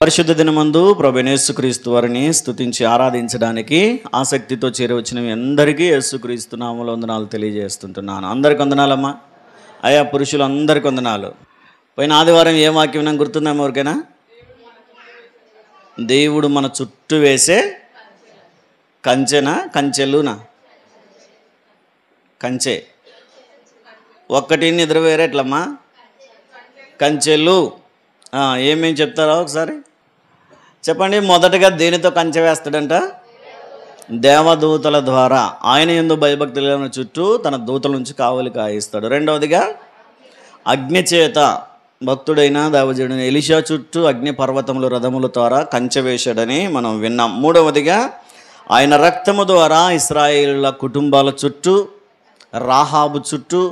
పరిశుద్ధ దినమందు ప్రభువైన యేసుక్రీస్తు వారిని స్తుతించి ఆరాధించడానికి ఆసక్తితో చేరవచ్చిన మీ అందరికీ యేసుక్రీస్తు నామములో వందనాలు తెలియజేస్తుంటున్నాను. అందరికి వందనాలమ్మా. అయా పురుషులు అందరికి వందనాలు. పోయిన ఆదివారం ఏ వాక్యం విన్నాం గుర్తుందమ్మా ఎవరికైనా? దేవుడు మన చుట్టూ వేసే కంచెనా కంచెలునా? కంచె ఒక్కటి నిద్ర వేరే ఎట్లమ్మా? కంచెలు. ఏమేమి చెప్తారా ఒకసారి చెప్పండి. మొదటగా దేనితో కంచె వేస్తాడంట? దేవదూతల ద్వారా. ఆయన యందు భయభక్తుల చుట్టూ తన దూతల నుంచి కావలి కాయిస్తాడు. రెండవదిగా అగ్ని చేత భక్తుడైన దైవజనుడైన ఎలీషా చుట్టూ అగ్ని పర్వతములు రథముల ద్వారా కంచె వేశాడని మనం విన్నాం. మూడవదిగా ఆయన రక్తము ద్వారా ఇశ్రాయేలుల కుటుంబాల చుట్టూ, రాహాబు చుట్టూ,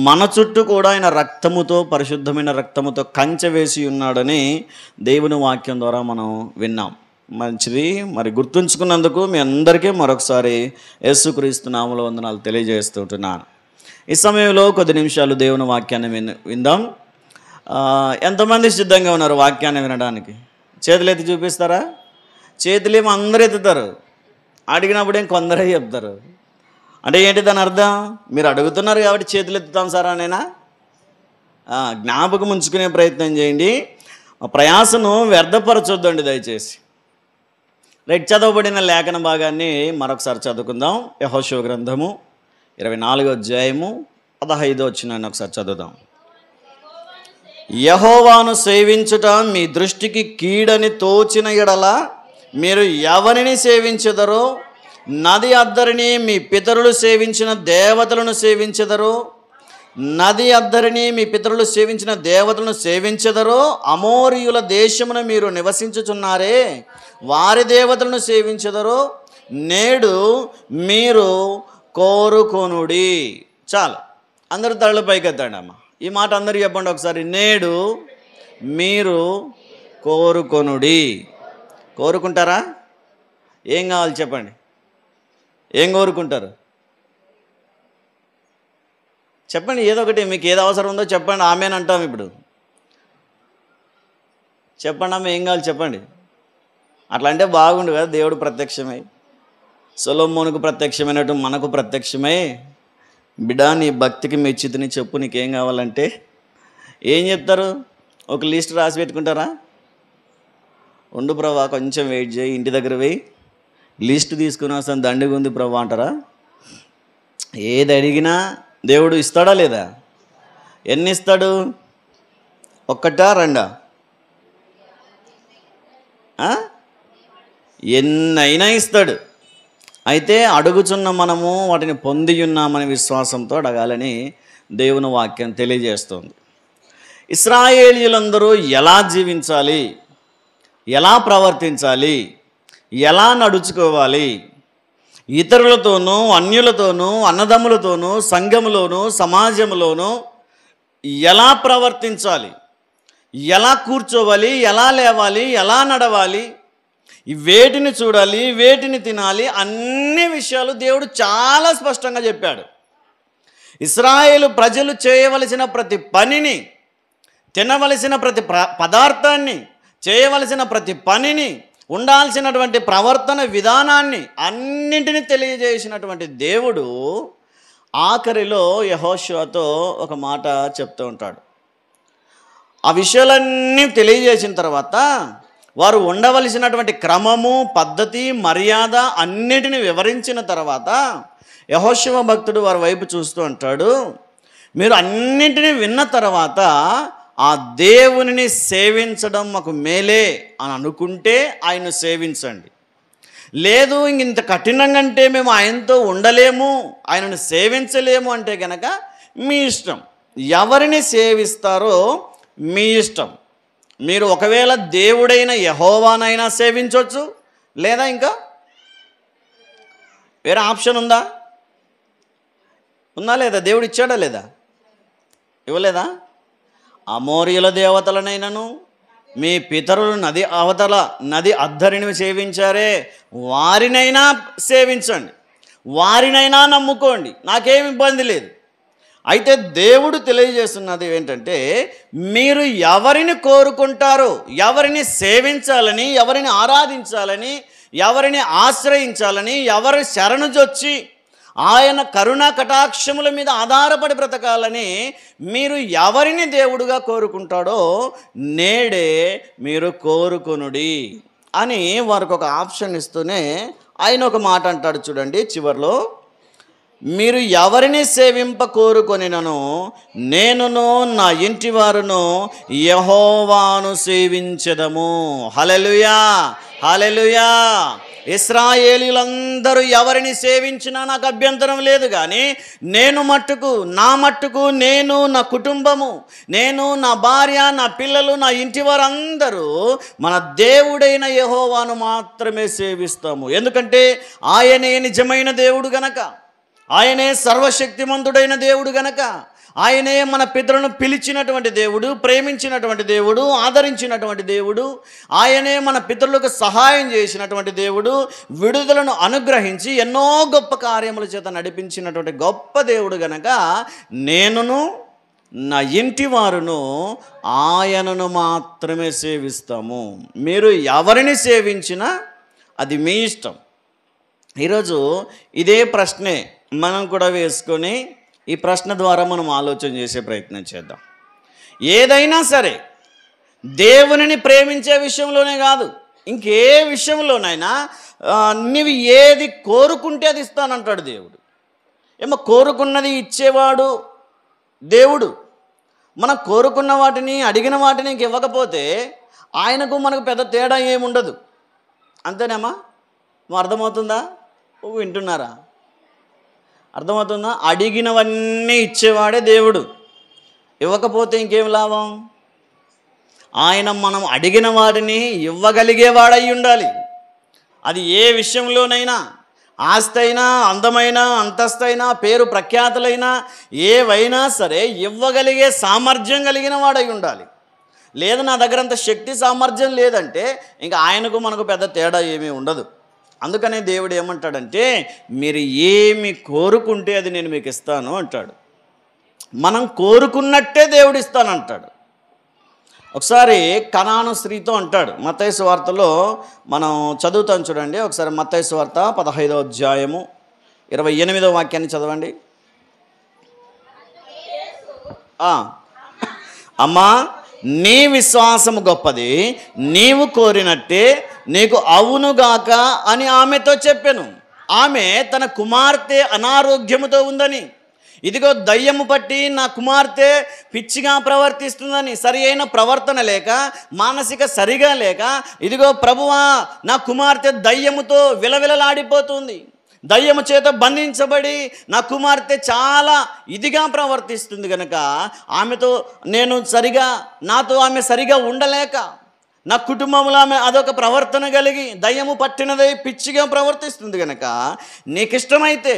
మన చుట్టూ కూడా ఆయన రక్తముతో, పరిశుద్ధమైన రక్తముతో కంచె వేసి ఉన్నాడని దేవుని వాక్యం ద్వారా మనం విన్నాం. మంచిది. మరి గుర్తుంచుకున్నందుకు మీ అందరికీ మరొకసారి యేసుక్రీస్తు నామములో వందనాలు తెలియజేస్తుంటున్నాను. ఈ సమయంలో కొద్ది నిమిషాలు దేవుని వాక్యాన్ని విందాం. ఎంతమంది సిద్ధంగా ఉన్నారు వాక్యాన్ని వినడానికి? చేతులెత్తి చూపిస్తారా? చేతులేమో అందరూ ఎత్తుతారు, అడిగినప్పుడు ఏం కొందరే చెప్తారు. అంటే ఏంటి దాని అర్థం? మీరు అడుగుతున్నారు కాబట్టి చేతులు ఎత్తుతాం సార్ అనేనా? జ్ఞాపకం ఉంచుకునే ప్రయత్నం చేయండి. ప్రయాసను వ్యర్థపరచొద్దండి దయచేసి. రైట్, చదవబడిన లేఖన భాగాన్ని మరొకసారి చదువుకుందాం. యెహోషువ గ్రంథము 24వ అధ్యాయము 15వ వచనాన్ని ఒకసారి చదువుదాం. యెహోవాను సేవించుట మీ దృష్టికి కీడని తోచిన ఎడల మీరు ఎవరిని సేవించెదరో, నది అద్దరిని మీ పితరులు సేవించిన దేవతలను సేవించెదరో, నది అద్దరిని మీ పితరులు సేవించిన దేవతలను సేవించెదరో, అమోరీయుల దేశమున మీరు నివసించుచున్నారే వారి దేవతలను సేవించెదరో, నేడు మీరు కోరుకొనుడి. చాలు, అందరు తలలు పైకెత్తండి అమ్మ. ఈ మాట అందరూ చెప్పండి ఒకసారి. నేడు మీరు కోరుకొనుడి. కోరుకుంటారా? ఏం కావాలి చెప్పండి? ఏం కోరుకుంటారు చెప్పండి? ఏదో ఒకటి మీకు ఏది అవసరం ఉందో చెప్పండి. ఆమెనంటాం ఇప్పుడు. చెప్పండి అమ్మ, ఏం కావాలి చెప్పండి. అట్లా అంటే బాగుండు కదా. దేవుడు ప్రత్యక్షమై సొలొమోనుకు ప్రత్యక్షమైనట్టు మనకు ప్రత్యక్షమై, బిడ్డ నీ భక్తికి మెచ్చితిని చెప్పు, నీకేం కావాలంటే ఏం చెప్తారు? ఒక లిస్ట్ రాసి పెట్టుకుంటారా? ఉండు ప్రభా కొంచెం వెయిట్ చేయి, ఇంటి దగ్గర పోయి లిస్ట్ తీసుకుని వస్తాను, దండిగా ఉంది ప్రభా అంటారా? ఏది అడిగినా దేవుడు ఇస్తాడా లేదా? ఎన్ని ఇస్తాడు? ఒక్కటా రెండా? ఎన్నైనా ఇస్తాడు. అయితే అడుగుచున్న మనము వాటిని పొంది ఉన్నామని విశ్వాసంతో అడగాలని దేవుని వాక్యం తెలియజేస్తుంది. ఇశ్రాయేలీయులందరూ ఎలా జీవించాలి, ఎలా ప్రవర్తించాలి, ఎలా నడుచుకోవాలి, ఇతరులతోనూ, అన్యులతోనూ, అన్నదమ్ములతోనూ, సంఘములోనూ, సమాజంలోనూ ఎలా ప్రవర్తించాలి, ఎలా కూర్చోవాలి, ఎలా లేవాలి, ఎలా నడవాలి, వేటిని చూడాలి, వేటిని తినాలి, అన్ని విషయాలు దేవుడు చాలా స్పష్టంగా చెప్పాడు. ఇశ్రాయేలు ప్రజలు చేయవలసిన ప్రతి పనిని, తినవలసిన ప్రతి పదార్థాన్ని, చేయవలసిన ప్రతి పనిని, ఉండాల్సినటువంటి ప్రవర్తన విధానాన్ని అన్నింటినీ తెలియజేసినటువంటి దేవుడు ఆఖరిలో యెహోషువతో ఒక మాట చెప్తూ ఉంటాడు. ఆ విషయాలన్నీ తెలియజేసిన తర్వాత వారు ఉండవలసినటువంటి క్రమము, పద్ధతి, మర్యాద అన్నిటిని వివరించిన తర్వాత యెహోషువ భక్తుడు వారి వైపు చూస్తూ అంటాడు, మీరు అన్నింటినీ విన్న తర్వాత ఆ దేవునిని సేవించడం మాకు మేలే అని అనుకుంటే ఆయన్ను సేవించండి. లేదు ఇంత కఠినంగా అంటే మేము ఆయనతో ఉండలేము, ఆయనను సేవించలేము అంటే కనుక మీ ఇష్టం. ఎవరిని సేవిస్తారో మీ ఇష్టం. మీరు ఒకవేళ దేవుడైన యెహోవానైనా సేవించవచ్చు, లేదా ఇంకా వేరే ఆప్షన్ ఉందా? ఉందా లేదా? దేవుడు ఇచ్చాడా లేదా? ఇవ్వలేదా? అమోరీయుల దేవతలనైనను మీ పితరులు నది అద్దరిని సేవించారే వారినైనా సేవించండి, వారినైనా నమ్ముకోండి, నాకేం ఇబ్బంది లేదు. అయితే దేవుడు తెలియజేస్తున్నది ఏంటంటే, మీరు ఎవరిని కోరుకుంటారో, ఎవరిని సేవించాలని, ఎవరిని ఆరాధించాలని, ఎవరిని ఆశ్రయించాలని, ఎవరి శరణుజొచ్చి ఆయన కరుణా కటాక్షముల మీద ఆధారపడి బ్రతకాలని మీరు ఎవరిని దేవుడుగా కోరుకుంటాడో నేడే మీరు కోరుకొనుడి అని వారికి ఒక ఆప్షన్ ఇస్తూనే ఆయన ఒక మాట అంటాడు చూడండి చివర్లో, మీరు ఎవరిని సేవింప కోరుకొనినను నేనును నా ఇంటి వారును యెహోవాను సేవించెదము. హల్లెలూయా, హల్లెలూయా. ఇశ్రాయేలీయులందరూ ఎవరిని సేవించినా నాకు అభ్యంతరం లేదు, కానీ నా మట్టుకు నేను, నా కుటుంబము, నేను, నా భార్య, నా పిల్లలు, నా ఇంటి వారందరూ మన దేవుడైన యెహోవాను మాత్రమే సేవిస్తాము. ఎందుకంటే ఆయనే నిజమైన దేవుడు గనక, ఆయనే సర్వశక్తిమంతుడైన దేవుడు గనక, ఆయనే మన పితరులను పిలిచినటువంటి దేవుడు, ప్రేమించినటువంటి దేవుడు, ఆదరించినటువంటి దేవుడు, ఆయనే మన పితరులకు సహాయం చేసినటువంటి దేవుడు, విడుదలను అనుగ్రహించి ఎన్నో గొప్ప కార్యముల చేత నడిపించినటువంటి గొప్ప దేవుడు గనక నేనును నా ఇంటి వారును ఆయనను మాత్రమే సేవిస్తాము. మీరు ఎవరిని సేవించినా అది మీ ఇష్టం. ఈరోజు ఇదే ప్రశ్నే మనం కూడా వేసుకొని ఈ ప్రశ్న ద్వారా మనం ఆలోచన చేసే ప్రయత్నం చేద్దాం. ఏదైనా సరే దేవునిని ప్రేమించే విషయంలోనే కాదు, ఇంకే విషయంలోనైనా నీవు ఏది కోరుకుంటే అది ఇస్తానంటాడు దేవుడు. ఏమో కోరుకున్నది ఇచ్చేవాడు దేవుడు. మనం కోరుకున్న వాటిని, అడిగిన వాటిని ఇంక ఇవ్వకపోతే ఆయనకు మనకు పెద్ద తేడా ఏముండదు. అంతేనేమా? అర్థమవుతుందా? వింటున్నారా? అర్థమవుతుందా? అడిగినవన్నీ ఇచ్చేవాడే దేవుడు. ఇవ్వకపోతే ఇంకేం లాభం? ఆయన మనం అడిగిన వాటిని ఇవ్వగలిగేవాడై ఉండాలి. అది ఏ విషయంలోనైనా, ఆస్తి అయినా, అందమైన అంతస్తైనా, పేరు ప్రఖ్యాతులైనా, ఏవైనా సరే ఇవ్వగలిగే సామర్థ్యం కలిగిన వాడై ఉండాలి. లేదు నా దగ్గర అంత శక్తి సామర్థ్యం లేదంటే ఇంకా ఆయనకు మనకు పెద్ద తేడా ఏమీ ఉండదు. అందుకనే దేవుడు ఏమంటాడంటే, మీరు ఏమి కోరుకుంటే అది నేను మీకు ఇస్తాను అంటాడు. మనం కోరుకున్నట్టే దేవుడు ఇస్తానంటాడు. ఒకసారి కనాను స్త్రీతో అంటాడు. మత్తయి సువార్తలో మనం చదువుతాం చూడండి. ఒకసారి మత్తయి సువార్త 15వ అధ్యాయము 28వ వాక్యాన్ని చదవండి. అమ్మా, నీ విశ్వాసము గొప్పది, నీవు కోరినట్టే నీకు అవునుగాక అని ఆమెతో చెప్పెను. ఆమె తన కుమార్తె అనారోగ్యముతో ఉందని, ఇదిగో దయ్యము పట్టి నా కుమార్తె పిచ్చిగా ప్రవర్తిస్తుందని, సరి అయిన ప్రవర్తన లేక, మానసిక సరిగా లేక, ఇదిగో ప్రభువా నా కుమార్తె దయ్యముతో విలవిలలాడిపోతుంది, దయ్యము చేత బంధించబడి నా కుమార్తె చాలా ఇదిగా ప్రవర్తిస్తుంది కనుక నాతో ఆమె సరిగా ఉండలేక, నా కుటుంబంలో ఆమె అదొక ప్రవర్తన కలిగి దయ్యము పట్టినదై పిచ్చిగా ప్రవర్తిస్తుంది కనుక నీకు ఇష్టమైతే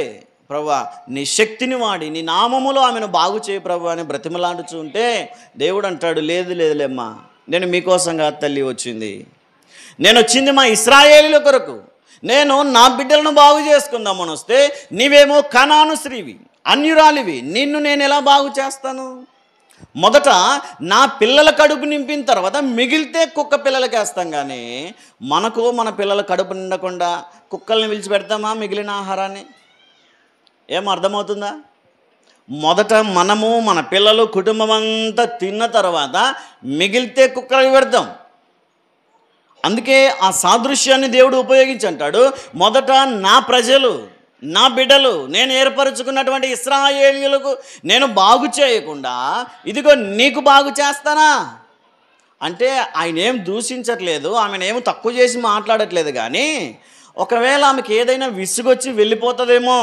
ప్రభువా నీ శక్తిని వాడి నీ నామములో ఆమెను బాగు చేయి ప్రభు అని బ్రతిమలాడుచూ ఉంటే దేవుడు అంటాడు, లేదులేమ్మా, నేను మీకోసంగా తల్లి వచ్చింది, నేను వచ్చింది మా ఇశ్రాయేలీయుల కొరకు, నేను నా బిడ్డలను బాగు చేసుకుందామని వస్తే నీవేమో కనాను స్త్రీవి, అన్యురాలివి, నిన్ను నేను ఎలా బాగు చేస్తాను? మొదట నా పిల్లల కడుపు నింపిన తర్వాత మిగిలితే కుక్క పిల్లలకి వేస్తాం, కానీ మనకు మన పిల్లల కడుపు నిండకుండా కుక్కల్ని విడిచిపెడతామా మిగిలిన ఆహారాన్ని? ఏం అర్థమవుతుందా? మొదట మనము మన పిల్లలు కుటుంబం అంతా తిన్న తర్వాత మిగిలితే కుక్కలకి పెడతాం. అందుకే ఆ సాదృశ్యాన్ని దేవుడు ఉపయోగించి అంటాడు, మొదట నా ప్రజలు, నా బిడ్డలు, నేను ఏర్పరచుకున్నటువంటి ఇశ్రాయేలీయులకు నేను బాగు చేయకుండా ఇదిగో నీకు బాగు చేస్తానా అంటే ఆయన ఏం దూషించట్లేదు, ఆమెను తక్కువ చేసి మాట్లాడట్లేదు. కానీ ఒకవేళ ఆమెకి ఏదైనా విసుగొచ్చి వెళ్ళిపోతుందేమో,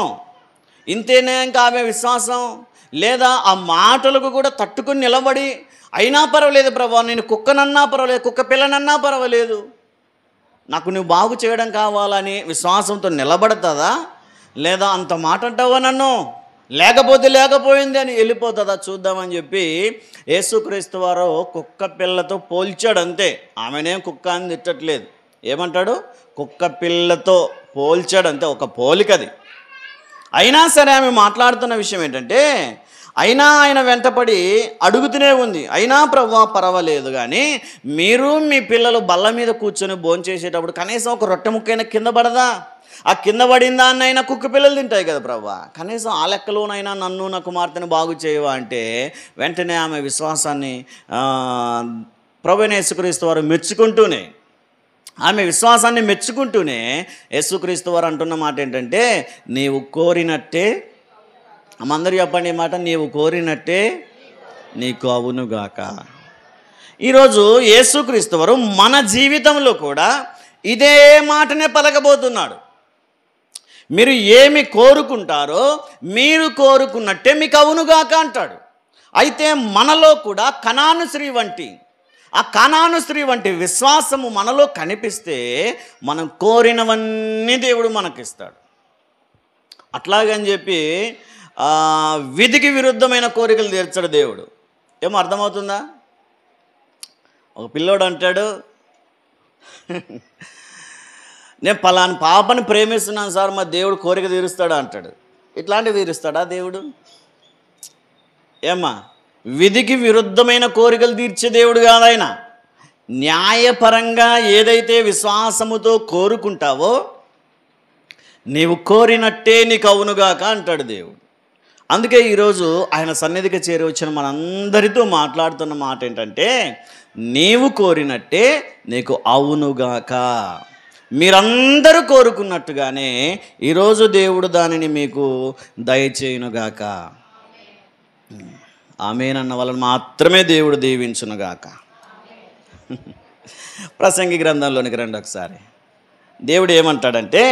ఇంతేనే ఇంకా ఆమె విశ్వాసం, లేదా ఆ మాటలకు కూడా తట్టుకుని నిలబడి అయినా పర్వాలేదు ప్రభు, నేను కుక్కనన్నా పర్వాలేదు, కుక్క పిల్లనన్నా పర్వాలేదు, నాకు నువ్వు బాగు చేయడం కావాలని విశ్వాసంతో నిలబడుతుందా? లేదా అంత మాట అంటావా నన్ను, లేకపోతే లేకపోయింది అని వెళ్ళిపోతుందా చూద్దామని చెప్పి యేసుక్రీస్తు వారు కుక్క పిల్లతో పోల్చాడు. అంతే, ఆమెనేం కుక్క అని తిట్టట్లేదు. ఏమంటాడు? కుక్క పిల్లతో పోల్చాడు, అంతే, ఒక పోలికది. అయినా సరే ఆమె మాట్లాడుతున్న విషయం ఏంటంటే, అయినా ఆయన వెంటపడి అడుగుతూనే ఉంది. అయినా ప్రభువా పర్వాలేదు, కానీ మీరు మీ పిల్లలు బల్ల మీద కూర్చొని భోంచేసేటప్పుడు కనీసం ఒక రొట్టె ముక్కైనా కింద పడదా? ఆ కింద పడిన దాన్నైనా కుక్క పిల్లలు తింటాయి కదా ప్రభువా, కనీసం ఆ లెక్కలోనైనా నన్ను నా కుమార్తెను బాగు చేయవా అంటే వెంటనే ఆమె విశ్వాసాన్ని ప్రభువైన యేసుక్రీస్తు వారు మెచ్చుకుంటూనే, ఆమె విశ్వాసాన్ని మెచ్చుకుంటూనే యేసుక్రీస్తు వారు అంటున్న మాట ఏంటంటే, నీవు కోరినట్టే, అందరూ చెప్పండి ఈ మాట, నీవు కోరినట్టే నీకు అవునుగాక. ఈరోజు యేసుక్రీస్తు వారు మన జీవితంలో కూడా ఇదే మాటనే పలకబోతున్నాడు. మీరు ఏమి కోరుకుంటారో మీరు కోరుకున్నట్టే మీకు అవునుగాక అంటాడు. అయితే మనలో కూడా కనాను స్త్రీ వంటి విశ్వాసము మనలో కనిపిస్తే మనం కోరినవన్నీ దేవుడు మనకిస్తాడు. అట్లాగని చెప్పి విధికి విరుద్ధమైన కోరికలు తీర్చడు దేవుడు. ఏమో అర్థమవుతుందా? ఒక పిల్లోడు అంటాడు, నేను పలానా పాపని ప్రేమిస్తున్నాను సార్, మా దేవుడు కోరిక తీరుస్తాడా అంటాడు. ఇట్లాంటివి తీరుస్తాడా దేవుడు? ఏమ్మా, విధికి విరుద్ధమైన కోరికలు తీర్చే దేవుడు కాదు ఆయన. న్యాయపరంగా ఏదైతే విశ్వాసముతో కోరుకుంటావో నీవు కోరినట్టే నీకు అవునుగాక అంటాడు దేవుడు. అందుకే ఈరోజు ఆయన సన్నిధికి చేరి వచ్చిన మనందరితో మాట్లాడుతున్న మాట ఏంటంటే, నీవు కోరినట్టే నీకు అవునుగాక. మీరందరూ కోరుకున్నట్టుగానే ఈరోజు దేవుడు దానిని మీకు దయచేయునుగాక. ఆమేనన్న వాళ్ళని మాత్రమే దేవుడు దీవించునుగాక. ప్రసంగి గ్రంథంలోనికి రండి ఒకసారి. దేవుడు ఏమంటాడంటే,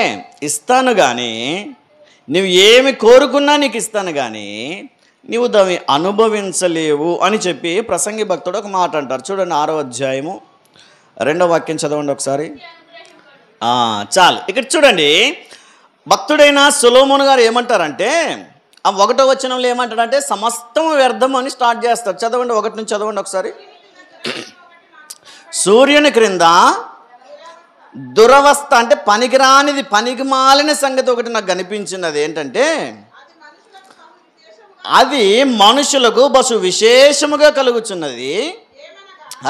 ఇస్తాను కానీ, నువ్వు ఏమి కోరుకున్నా నీకు ఇస్తాను కానీ నీవు దాన్ని అనుభవించలేవు అని చెప్పి ప్రసంగి భక్తుడు ఒక మాట అంటారు. చూడండి 6వ అధ్యాయము 2వ వాక్యం చదవండి ఒకసారి. చాలు. ఇక్కడ చూడండి, భక్తుడైన సొలొమోను గారు ఏమంటారంటే, ఆ 1వ వచనంలో ఏమంటాడంటే సమస్తం వ్యర్థం అని స్టార్ట్ చేస్తారు. చదవండి, 1 నుంచి చదవండి ఒకసారి. సూర్యుని క్రింద దురవస్థ అంటే పనికిరానిది, పనికి మాలిన సంగతి ఒకటి నాకు కనిపించింది. అది ఏంటంటే, అది మనుషులకు బసు విశేషముగా కలుగుచున్నది.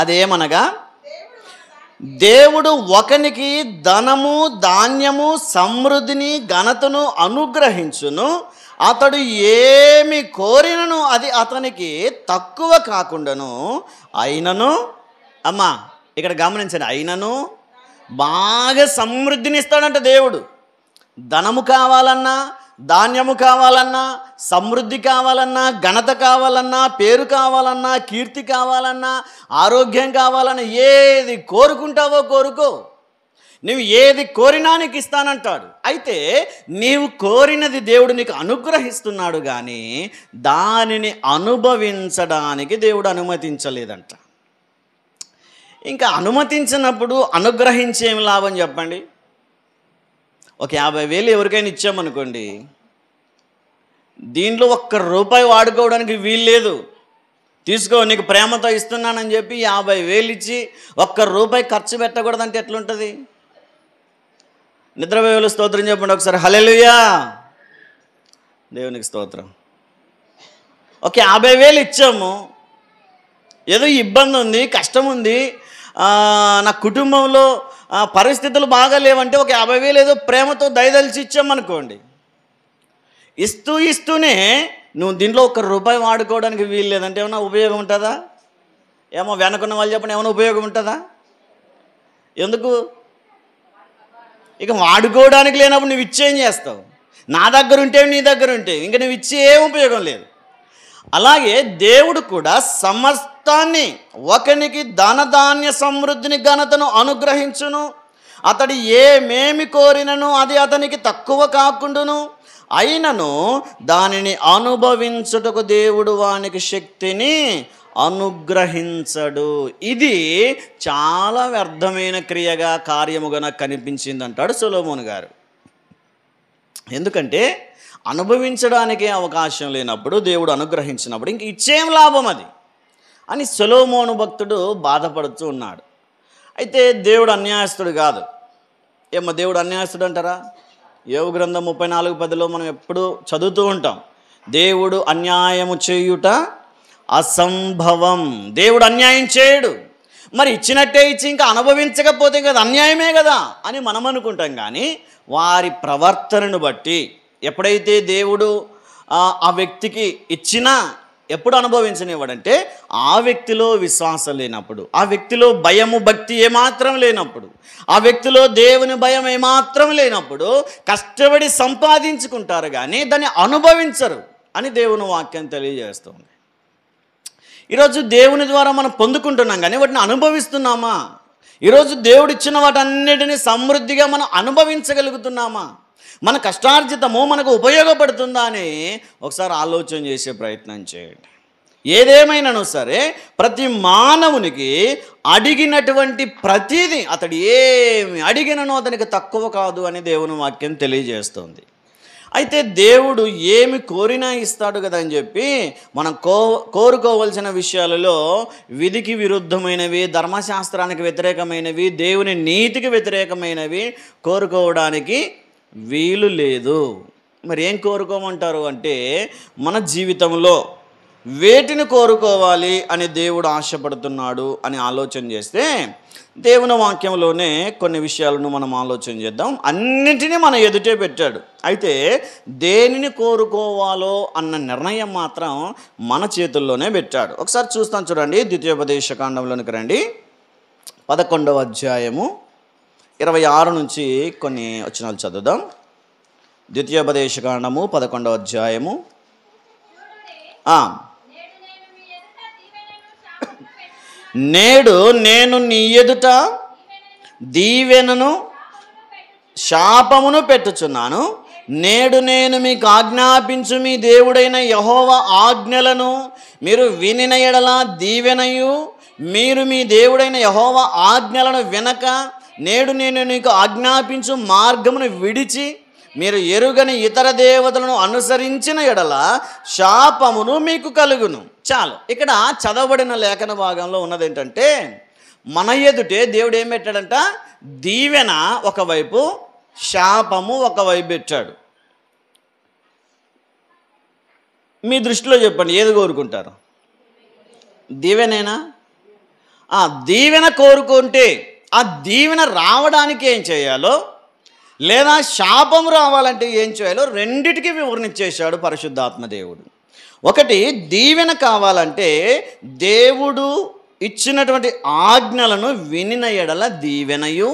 అదేమనగా, దేవుడు ఒకనికి ధనము, ధాన్యము, సమృద్ధిని, ఘనతను అనుగ్రహించును. అతడు ఏమి కోరినను అది అతనికి తక్కువ కాకుండాను, అయినను, అమ్మా ఇక్కడ గమనించండి, అయినను బాగా సమృద్ధిని ఇస్తాడంట దేవుడు. ధనము కావాలన్నా, ధాన్యము కావాలన్నా, సమృద్ధి కావాలన్నా, ఘనత కావాలన్నా, పేరు కావాలన్నా, కీర్తి కావాలన్నా, ఆరోగ్యం కావాలన్నా, ఏది కోరుకుంటావో కోరుకో, నువ్వు ఏది కోరినా నీకు ఇస్తానంటాడు. అయితే నీవు కోరినది దేవుడు నీకు అనుగ్రహిస్తున్నాడు, కానీ దానిని అనుభవించడానికి దేవుడు అనుమతించలేదంట. ఇంకా అనుమతించినప్పుడు అనుగ్రహించేమి లాభం చెప్పండి? ఒక 50,000 ఎవరికైనా ఇచ్చామనుకోండి, దీంట్లో ₹1 వాడుకోవడానికి వీల్లేదు. తీసుకో, నీకు ప్రేమతో ఇస్తున్నానని చెప్పి 50,000 ఇచ్చి ₹1 ఖర్చు పెట్టకూడదంటే ఎట్లుంటుంది? నిద్రపోయేవాళ్ళు స్తోత్రం చెప్పండి ఒకసారి. హల్లెలూయా, దేవునికి స్తోత్రం. ఒక 50,000 ఇచ్చాము, ఏదో ఇబ్బంది ఉంది, కష్టం ఉంది, నా కుటుంబంలో పరిస్థితులు బాగా లేవంటే ఒక 50,000 ఏదో ప్రేమతో దయదలిచి ఇచ్చామనుకోండి, ఇస్తూనే నువ్వు దీంట్లో ₹1 వాడుకోవడానికి వీలు లేదంటే ఏమన్నా ఉపయోగం ఉంటుందా? ఏమో వెనకున్న వాళ్ళు చెప్పండి, ఏమైనా ఉపయోగం ఉంటుందా? ఎందుకు? ఇక వాడుకోవడానికి లేనప్పుడు నువ్వు ఇచ్చేం చేస్తావు? నా దగ్గర ఉంటే, నీ దగ్గర ఉంటే ఇంకా నువ్వు ఇచ్చే ఏం ఉపయోగం లేదు. అలాగే దేవుడు కూడా సమస్తాన్ని, ఒకనికి ధనధాన్య సమృద్ధిని, ఘనతను అనుగ్రహించును. అతడు ఏమేమి కోరినను అది అతనికి తక్కువ కాకుండాను, అయినను దానిని అనుభవించుటకు దేవుడు వానికి శక్తిని అనుగ్రహించడు. ఇది చాలా వ్యర్థమైన క్రియగా, కార్యముగా నాకు కనిపించింది అంటాడు సొలొమోను గారు. ఎందుకంటే అనుభవించడానికి అవకాశం లేనప్పుడు దేవుడు అనుగ్రహించినప్పుడు ఇంక ఇచ్చేం లాభం అది అని సొలొమోను భక్తుడు బాధపడుతూ ఉన్నాడు. అయితే దేవుడు అన్యాయస్తుడు కాదు. ఏమో దేవుడు అన్యాయస్తుడు అంటారా? యోబు గ్రంథం 34:10లో మనం ఎప్పుడు చదువుతూ ఉంటాం, దేవుడు అన్యాయము చేయుట అసంభవం. దేవుడు అన్యాయం చేయడు. మరి ఇచ్చినట్టే ఇచ్చి ఇంకా అనుభవించకపోతే కదా అన్యాయమే కదా అని మనం అనుకుంటాం. కానీ వారి ప్రవర్తనను బట్టి ఎప్పుడైతే దేవుడు ఆ వ్యక్తికి ఇచ్చినా ఎప్పుడు అనుభవించనివ్వడంటే ఆ వ్యక్తిలో విశ్వాసం లేనప్పుడు, ఆ వ్యక్తిలో భయము భక్తి ఏమాత్రం లేనప్పుడు, ఆ వ్యక్తిలో దేవుని భయం ఏమాత్రం లేనప్పుడు కష్టపడి సంపాదించుకుంటారు కానీ దాన్ని అనుభవించరు అని దేవుని వాక్యం తెలియజేస్తుంది. ఈరోజు దేవుని ద్వారా మనం పొందుకుంటున్నాం కానీ వాటిని అనుభవిస్తున్నామా? ఈరోజు దేవుడిచ్చిన వాటన్నిటిని సమృద్ధిగా మనం అనుభవించగలుగుతున్నామా? మన కష్టార్జితము మనకు ఉపయోగపడుతుందా అని ఒకసారి ఆలోచన చేసే ప్రయత్నం చేయండి. ఏదేమైనాను సరే ప్రతి మానవునికి అడిగినటువంటి ప్రతిదీ అతడు ఏమి అడిగినను అతనికి తక్కువ కాదు అని దేవుని వాక్యం తెలియజేస్తుంది. అయితే దేవుడు ఏమి కోరినా ఇస్తాడు కదా అని చెప్పి మనం కోరుకోవలసిన విషయాలలో విధికి విరుద్ధమైనవి, ధర్మశాస్త్రానికి వ్యతిరేకమైనవి, దేవుని నీతికి వ్యతిరేకమైనవి కోరుకోవడానికి వీలు లేదు. మరి ఏం కోరుకోమంటారు అంటే మన జీవితంలో వేటిని కోరుకోవాలి అని దేవుడు ఆశపడుతున్నాడు అని ఆలోచన చేస్తే దేవుని వాక్యంలోనే కొన్ని విషయాలను మనం ఆలోచన చేద్దాం. అన్నింటినీ మన ఎదుటే పెట్టాడు. అయితే దేనిని కోరుకోవాలో అన్న నిర్ణయం మాత్రం మన చేతుల్లోనే పెట్టాడు. ఒకసారి చూస్తాం చూడండి, ద్వితీయోపదేశకాండంలోనికి రండి, 11వ అధ్యాయము 26 నుంచి కొన్ని వచనాలు చదువుదాం. ద్వితీయోపదేశకాండము 11వ అధ్యాయము. నేడు నేను నీ ఎదుట దీవెనను శాపమును పెట్టుచున్నాను. నేడు నేను మీకు ఆజ్ఞాపించు మీ దేవుడైన యెహోవా ఆజ్ఞలను మీరు వినిన ఎడల దీవెనయు, మీరు మీ దేవుడైన యెహోవా ఆజ్ఞలను వినక నేడు నేను నీకు ఆజ్ఞాపించు మార్గమును విడిచి మీరు ఎరుగని ఇతర దేవతలను అనుసరించిన ఎడల శాపమును మీకు కలుగును. చాలు, ఇక్కడ చదవబడిన లేఖన భాగంలో ఉన్నది ఏంటంటే మన ఎదుటే దేవుడు ఏం పెట్టాడంట? దీవెన ఒకవైపు, శాపము ఒకవైపు పెట్టాడు. మీ దృష్టిలో చెప్పండి, ఏది కోరుకుంటారు? దీవెనేనా? దీవెన కోరుకుంటే ఆ దీవెన రావడానికి ఏం చేయాలో, లేదా శాపం రావాలంటే ఏం చేయాలో రెండిటికి వివరణ ఇచ్చేశాడు పరిశుద్ధాత్మ దేవుడు. ఒకటి, దీవెన కావాలంటే దేవుడు ఇచ్చినటువంటి ఆజ్ఞలను వినిన ఎడల దీవెనయు,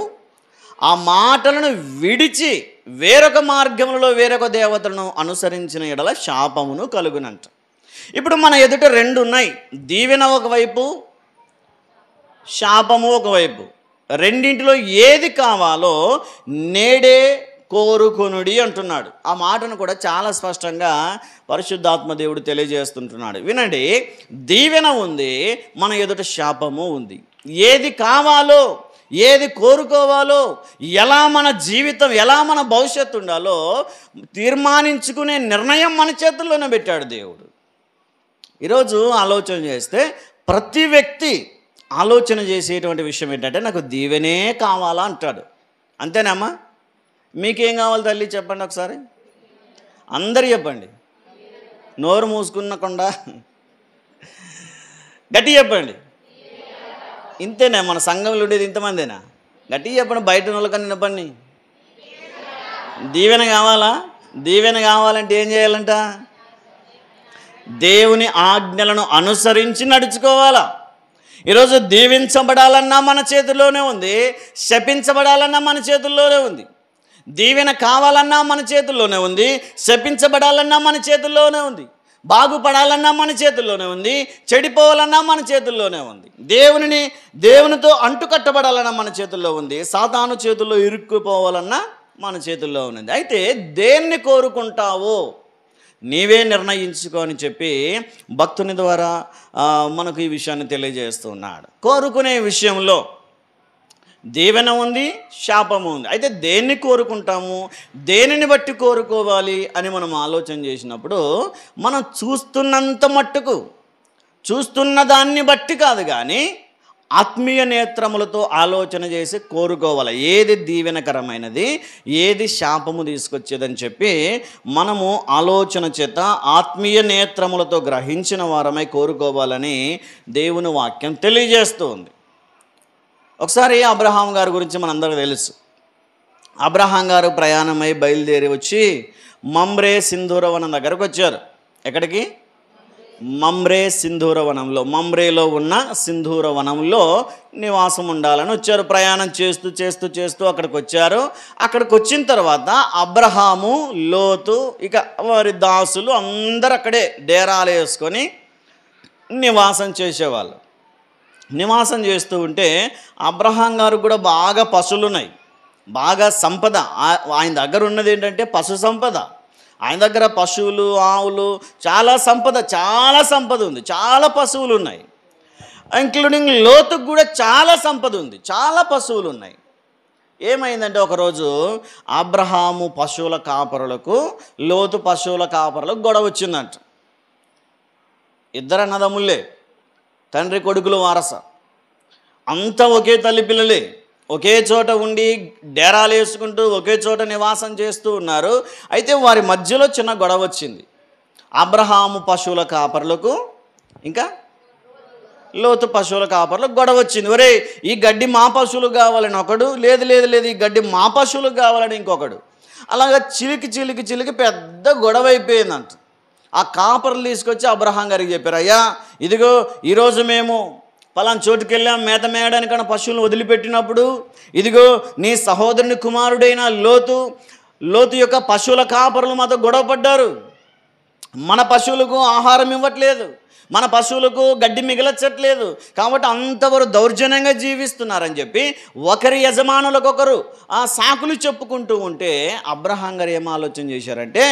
ఆ మాటలను విడిచి వేరొక మార్గంలో వేరొక దేవతలను అనుసరించిన ఎడల శాపమును కలుగునంట. ఇప్పుడు మన ఎదుట రెండు ఉన్నాయి, దీవెన ఒకవైపు, శాపము ఒకవైపు. రెండింటిలో ఏది కావాలో నేడే కోరుకొనుడి అంటున్నాడు. ఆ మాటను కూడా చాలా స్పష్టంగా పరిశుద్ధాత్మ దేవుడు తెలియజేస్తుంటున్నాడు. వినండి, దీవెన ఉంది, మన ఎదుట శాపము ఉంది. ఏది కావాలో, ఏది కోరుకోవాలో, ఎలా మన జీవితం, ఎలా మన భవిష్యత్తు ఉండాలో తీర్మానించుకునే నిర్ణయం మన చేతుల్లోనే పెట్టాడు దేవుడు. ఈరోజు ఆలోచన చేస్తే ప్రతి వ్యక్తి ఆలోచన చేసేటువంటి విషయం ఏంటంటే నాకు దీవెనే కావాలా అంటాడు. అంతేనమ్మా? మీకేం కావాలి తల్లి చెప్పండి ఒకసారి, అందరు చెప్పండి, నోరు మూసుకున్నకుండా గట్టి చెప్పండి. ఇంతేనా? మన సంఘంలో ఉండేది ఇంతమందేనా? గట్టి చెప్పండి, బయట వాళ్ళకన్నా వినపండి. దీవెన కావాలా? దీవెన కావాలంటే ఏం చేయాలంట? దేవుని ఆజ్ఞలను అనుసరించి నడుచుకోవాలా. ఈరోజు దీవించబడాలన్నా మన చేతుల్లోనే ఉంది, శపించబడాలన్నా మన చేతుల్లోనే ఉంది. దీవెన కావాలన్నా మన చేతుల్లోనే ఉంది, శపించబడాలన్నా మన చేతుల్లోనే ఉంది. బాగుపడాలన్నా మన చేతుల్లోనే ఉంది, చెడిపోవాలన్నా మన చేతుల్లోనే ఉంది. దేవునితో అంటుకట్టబడాలన్నా మన చేతుల్లో ఉంది, సాతాను చేతుల్లో ఇరుక్కుపోవాలన్నా మన చేతుల్లో ఉన్నది. అయితే దేన్ని కోరుకుంటావో నీవే నిర్ణయించుకో అని చెప్పి భక్తుని ద్వారా మనకు ఈ విషయాన్ని తెలియజేస్తున్నాడు. కోరుకునే విషయంలో దీవెన ఉంది, శాపము ఉంది. అయితే దేన్ని కోరుకుంటాము, దేనిని బట్టి కోరుకోవాలి అని మనం ఆలోచన చేసినప్పుడు మనం చూస్తున్నంత మట్టుకు, చూస్తున్న దాన్ని బట్టి కాదు కానీ ఆత్మీయ నేత్రములతో ఆలోచన చేసి కోరుకోవాలి. ఏది దీవెనకరమైనది, ఏది శాపము తీసుకొచ్చేదని చెప్పి మనము ఆలోచన చేత ఆత్మీయ నేత్రములతో గ్రహించిన వారమై కోరుకోవాలని దేవుని వాక్యం తెలియజేస్తూ ఉంది. ఒకసారి అబ్రహాం గారి గురించి మనందరికీ తెలుసు. అబ్రహాం గారు ప్రయాణమై బయలుదేరి వచ్చి మమ్రే సింధూరవనం దగ్గరకు వచ్చారు. ఎక్కడికి? మమ్రే సింధూరవనంలో, మమ్రేలో ఉన్న సింధూరవనంలో నివాసం ఉండాలని వచ్చారు. ప్రయాణం చేస్తూ చేస్తూ చేస్తూ అక్కడికి వచ్చారు. అక్కడికి వచ్చిన తర్వాత అబ్రహాము, లోతు, ఇక వారి దాసులు అందరూ అక్కడే డేరాలు వేసుకొని నివాసం చేసేవాళ్ళు. నివాసం చేస్తూ ఉంటే అబ్రహాం గారు కూడా బాగా పశువులు ఉన్నాయి, బాగా సంపద. ఆయన దగ్గర ఉన్నది ఏంటంటే పశు సంపద. ఆయన దగ్గర పశువులు, ఆవులు, చాలా సంపద ఉంది, చాలా పశువులు ఉన్నాయి. ఇంక్లూడింగ్ లోతుకు కూడా చాలా సంపద ఉంది, చాలా పశువులు ఉన్నాయి. ఏమైందంటే ఒకరోజు అబ్రహాము పశువుల కాపరులకు, లోతు పశువుల కాపరులకు గొడవ వచ్చిందంట. ఇద్దరు అన్నదమ్ముళ్ళే, తండ్రి కొడుకులు వారస, అంతా ఒకే తల్లి పిల్లలే, ఒకే చోట ఉండి డేరాలు వేసుకుంటూ ఒకే చోట నివాసం చేస్తూ ఉన్నారు. అయితే వారి మధ్యలో చిన్న గొడవ వచ్చింది. అబ్రహాము పశువుల కాపరులకు, ఇంకా లోతు పశువుల కాపరులకు గొడవ వచ్చింది. ఒరే, ఈ గడ్డి మా పశువులు కావాలని ఒకడు, లేదు ఈ గడ్డి మా పశువులు కావాలని ఇంకొకడు. అలాగా చిలికి పెద్ద గొడవ అయిపోయిందంట. ఆ కాపర్లు తీసుకొచ్చి అబ్రహాం గారికి చెప్పారు, అయ్యా ఇదిగో ఈరోజు మేము పలానా చోటుకి వెళ్ళాం మేత మేయడానికన్నా పశువులను వదిలిపెట్టినప్పుడు, ఇదిగో నీ సహోదరుని కుమారుడైన లోతు యొక్క పశువుల కాపరులు మాతో గొడవ పడ్డారు. మన పశువులకు ఆహారం ఇవ్వట్లేదు, మన పశువులకు గడ్డి మిగలచ్చట్లేదు, కాబట్టి అంతవరకు దౌర్జన్యంగా జీవిస్తున్నారని చెప్పి ఒకరి యజమానులకొకరు ఆ సాకులు చెప్పుకుంటూ ఉంటే అబ్రహాం గారు ఏం ఆలోచన చేశారంటే,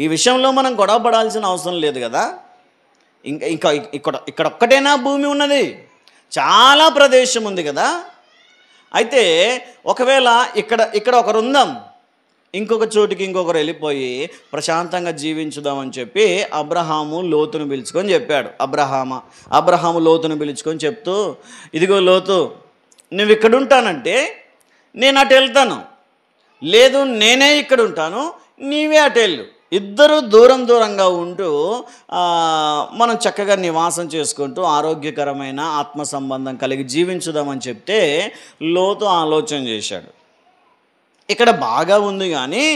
ఈ విషయంలో మనం గొడవ పడాల్సిన అవసరం లేదు కదా, ఇంకా ఇక్కడ ఒక్కటేనా భూమి ఉన్నది, చాలా ప్రదేశం ఉంది కదా, అయితే ఒకవేళ ఇక్కడ ఒకరు ఉందాం, ఇంకొక చోటికి ఇంకొకరు వెళ్ళిపోయి ప్రశాంతంగా జీవించుదామని చెప్పి అబ్రహాము లోతును పిలుచుకొని చెప్పాడు. అబ్రహాము లోతును పిలుచుకొని చెప్తూ, ఇదిగో లోతు, నువ్వు ఇక్కడ ఉంటానంటే నేను అటు వెళ్తాను, లేదు నేనే ఇక్కడ ఉంటాను నీవే అటు వెళ్ళు, ఇద్దరు దూరంగా ఉంటూ మనం చక్కగా నివాసం చేసుకుంటూ ఆరోగ్యకరమైన ఆత్మ సంబంధం కలిగి జీవించుదామని చెప్తే లోతు ఆలోచన చేశాడు. ఇక్కడ బాగా ఉంది కానీ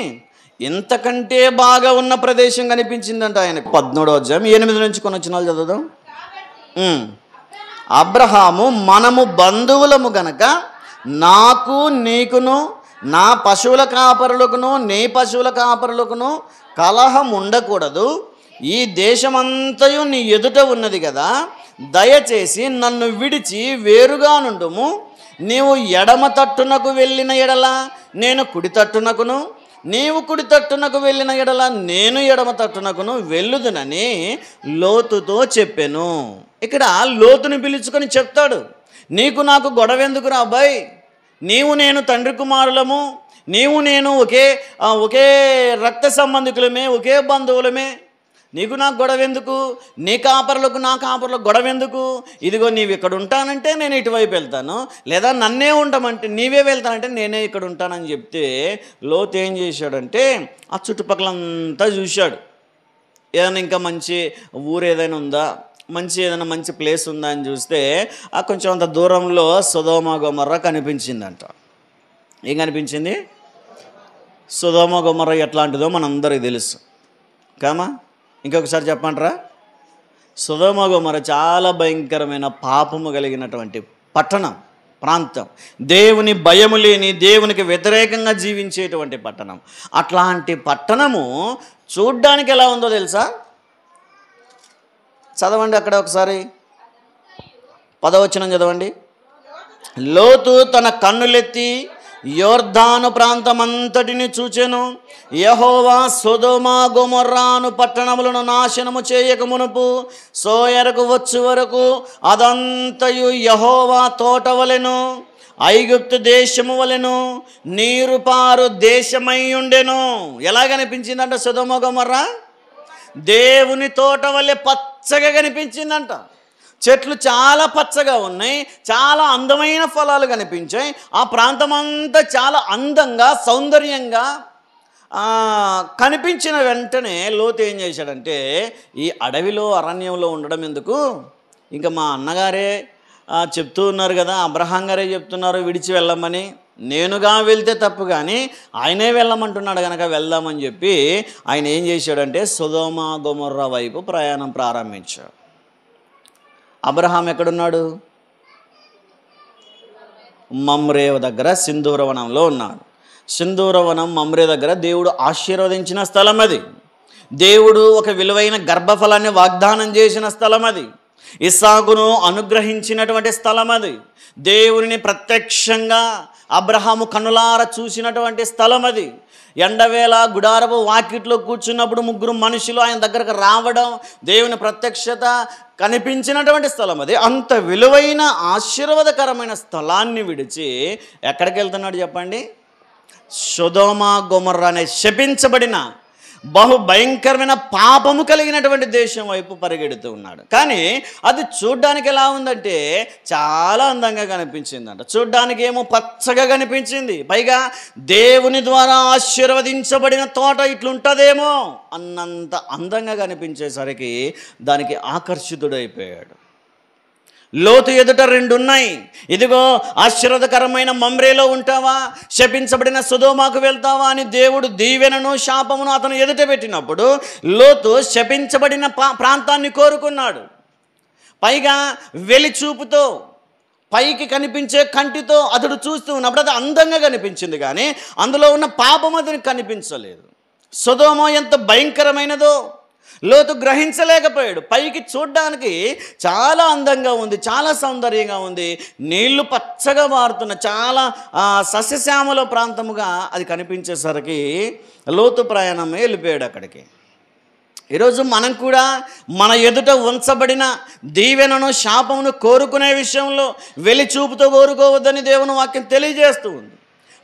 ఇంతకంటే బాగా ఉన్న ప్రదేశం కనిపించిందంట ఆయన. 17వ అధ్యాయం 8 నుంచి కొన్ని వచనాలు చదువుదాం. అబ్రహాము, మనము బంధువులము గనక నాకు నీకును నా పశువుల కాపరులకును నీ పశువుల కాపరులకును కలహం ఉండకూడదు, ఈ దేశమంతయు నీ ఎదుట ఉన్నది కదా, దయచేసి నన్ను విడిచి వేరుగా నుండుము, నీవు ఎడమ తట్టునకు వెళ్ళిన ఎడల నేను కుడి తట్టునకును, నీవు కుడి తట్టునకు వెళ్ళిన ఎడల నేను ఎడమ తట్టునకును వెళ్ళుదునని లోతుతో చెప్పెను. ఇక్కడ లోతుని పిలుచుకొని చెప్తాడు, నీకు నాకు గొడవ ఎందుకురా అబ్బాయి, నీవు నేను తండ్రి కుమారులము, నీవు నేను ఒకే రక్త సంబంధికులమే, ఒకే బంధువులమే, నీకు నాకు గొడవ ఎందుకు, నీ కాపర్లకు నా కాపర్లకు గొడవ ఎందుకు, ఇదిగో నీవు ఇక్కడ ఉంటానంటే నేను ఇటువైపు వెళ్తాను, లేదా నన్నే ఉంటామంటే నీవే వెళ్తానంటే నేనే ఇక్కడ ఉంటానని చెప్తే లోతు ఏం చేశాడంటే ఆ చుట్టుపక్కలంతా చూశాడు, ఏదైనా ఇంకా మంచి ఊరు ఏదైనా ఉందా, ఏదైనా మంచి ప్లేస్ ఉందా అని చూస్తే ఆ కొంచెం అంత దూరంలో సొదొమ గొమొర్రా కనిపించిందంట. ఏం కనిపించింది? సొదొమ గొమొర్రా ఎట్లాంటిదో మనందరికీ తెలుసు కామా. ఇంకొకసారి చెప్పంటారా? సొదొమ గొమొర్రా చాలా భయంకరమైన పాపము కలిగినటువంటి ప్రాంతం, దేవుని భయము లేని, దేవునికి వ్యతిరేకంగా జీవించేటువంటి పట్టణం. అట్లాంటి పట్టణము చూడ్డానికి ఎలా ఉందో తెలుసా? చదవండి అక్కడ ఒకసారి 10వ వచనం చదవండి. లోతు తన కన్నులెత్తి యోర్దాను ప్రాంతమంతటిని చూచెను, యెహోవా సొదొమ గొమొర్రాను పట్టణములను నాశనము చేయక మునుపు సోయరకు వచ్చు వరకు అదంతయు యెహోవా తోట వలెను, ఐగుప్తు దేశము వలెను, నీరు పారు దేశమై ఉండెను. ఎలా కనిపించిందంట సొదొమ గొమొర్రా? దేవుని తోట వల్లే పచ్చగా కనిపించిందంట. చెట్లు చాలా పచ్చగా ఉన్నాయి, చాలా అందమైన ఫలాలు కనిపించాయి. ఆ ప్రాంతం అంతా చాలా అందంగా సౌందర్యంగా కనిపించిన వెంటనే లోతు ఏం చేశాడంటే, ఈ అడవిలో అరణ్యంలో ఉండడం ఎందుకు, ఇంకా మా అన్నగారే చెప్తూ ఉన్నారు కదా, అబ్రహాం గారే చెప్తున్నారు విడిచి వెళ్ళమని, నేనుగా వెళ్తే తప్పు కానీ ఆయనే వెళ్ళమంటున్నాడు కనుక వెళ్దామని చెప్పి ఆయన ఏం చేశాడంటే సొదొమ గొమొర్రా వైపు ప్రయాణం ప్రారంభించాడు. అబ్రహాం ఎక్కడున్నాడు? మమ్రే దగ్గర సింధూరవనంలో ఉన్నాడు. సింధూరవనం మమ్రే దగ్గర దేవుడు ఆశీర్వదించిన స్థలం అది. దేవుడు ఒక విలువైన గర్భఫలాన్ని వాగ్దానం చేసిన స్థలం అది. ఇస్సాకును అనుగ్రహించినటువంటి స్థలం అది. దేవుని ప్రత్యక్షంగా అబ్రహాము కన్నులార చూసినటువంటి స్థలం అది. ఎండవేళ గుడారపు వాకిట్లో కూర్చున్నప్పుడు ముగ్గురు మనుషులు ఆయన దగ్గరకు రావడం, దేవుని ప్రత్యక్షత కనిపించినటువంటి స్థలం అది. అంత విలువైన ఆశీర్వాదకరమైన స్థలాన్ని విడిచి ఎక్కడికి వెళ్తున్నాడు చెప్పండి? సొదొమ గొమొర్రా అనే శపించబడిన బహుభయంకరమైన పాపము కలిగినటువంటి దేశం వైపు పరిగెడుతూ ఉన్నాడు. కానీ అది చూడ్డానికి ఎలా ఉందంటే చాలా అందంగా కనిపించిందంట. చూడ్డానికి ఏమో పచ్చగా కనిపించింది, పైగా దేవుని ద్వారా ఆశీర్వదించబడిన తోట ఇట్లుంటుందేమో అన్నంత అందంగా కనిపించేసరికి దానికి ఆకర్షితుడైపోయాడు. లోతు ఎదుట రెండున్నాయి. ఇదిగో ఆశీర్వాదకరమైన మమ్రేలో ఉంటావా, శపించబడిన సొదొమకు వెళ్తావా అని దేవుడు దీవెనను శాపమును అతను ఎదుట పెట్టినప్పుడు లోతు శపించబడిన ప్రాంతాన్ని కోరుకున్నాడు. పైగా వెలిచూపుతో పైకి కనిపించే కంటితో అతడు చూస్తూ ఉన్నప్పుడు అది అందంగా కనిపించింది, కానీ అందులో ఉన్న పాపం అతనికి కనిపించలేదు. సొదొమ ఎంత భయంకరమైనదో లోతు గ్రహించలేకపోయాడు. పైకి చూడ్డానికి చాలా అందంగా ఉంది, చాలా సౌందర్యంగా ఉంది, నీళ్లు పచ్చగా మారుతున్న చాలా సస్యశ్యామల ప్రాంతముగా అది కనిపించేసరికి లోతు ప్రయాణం వెళ్ళిపోయాడు అక్కడికి. ఈరోజు మనం కూడా మన ఎదుట ఉంచబడిన దీవెనను శాపమును కోరుకునే విషయంలో వెలిచూపుతో కోరుకోవద్దని దేవుని వాక్యం తెలియజేస్తూ ఉంది.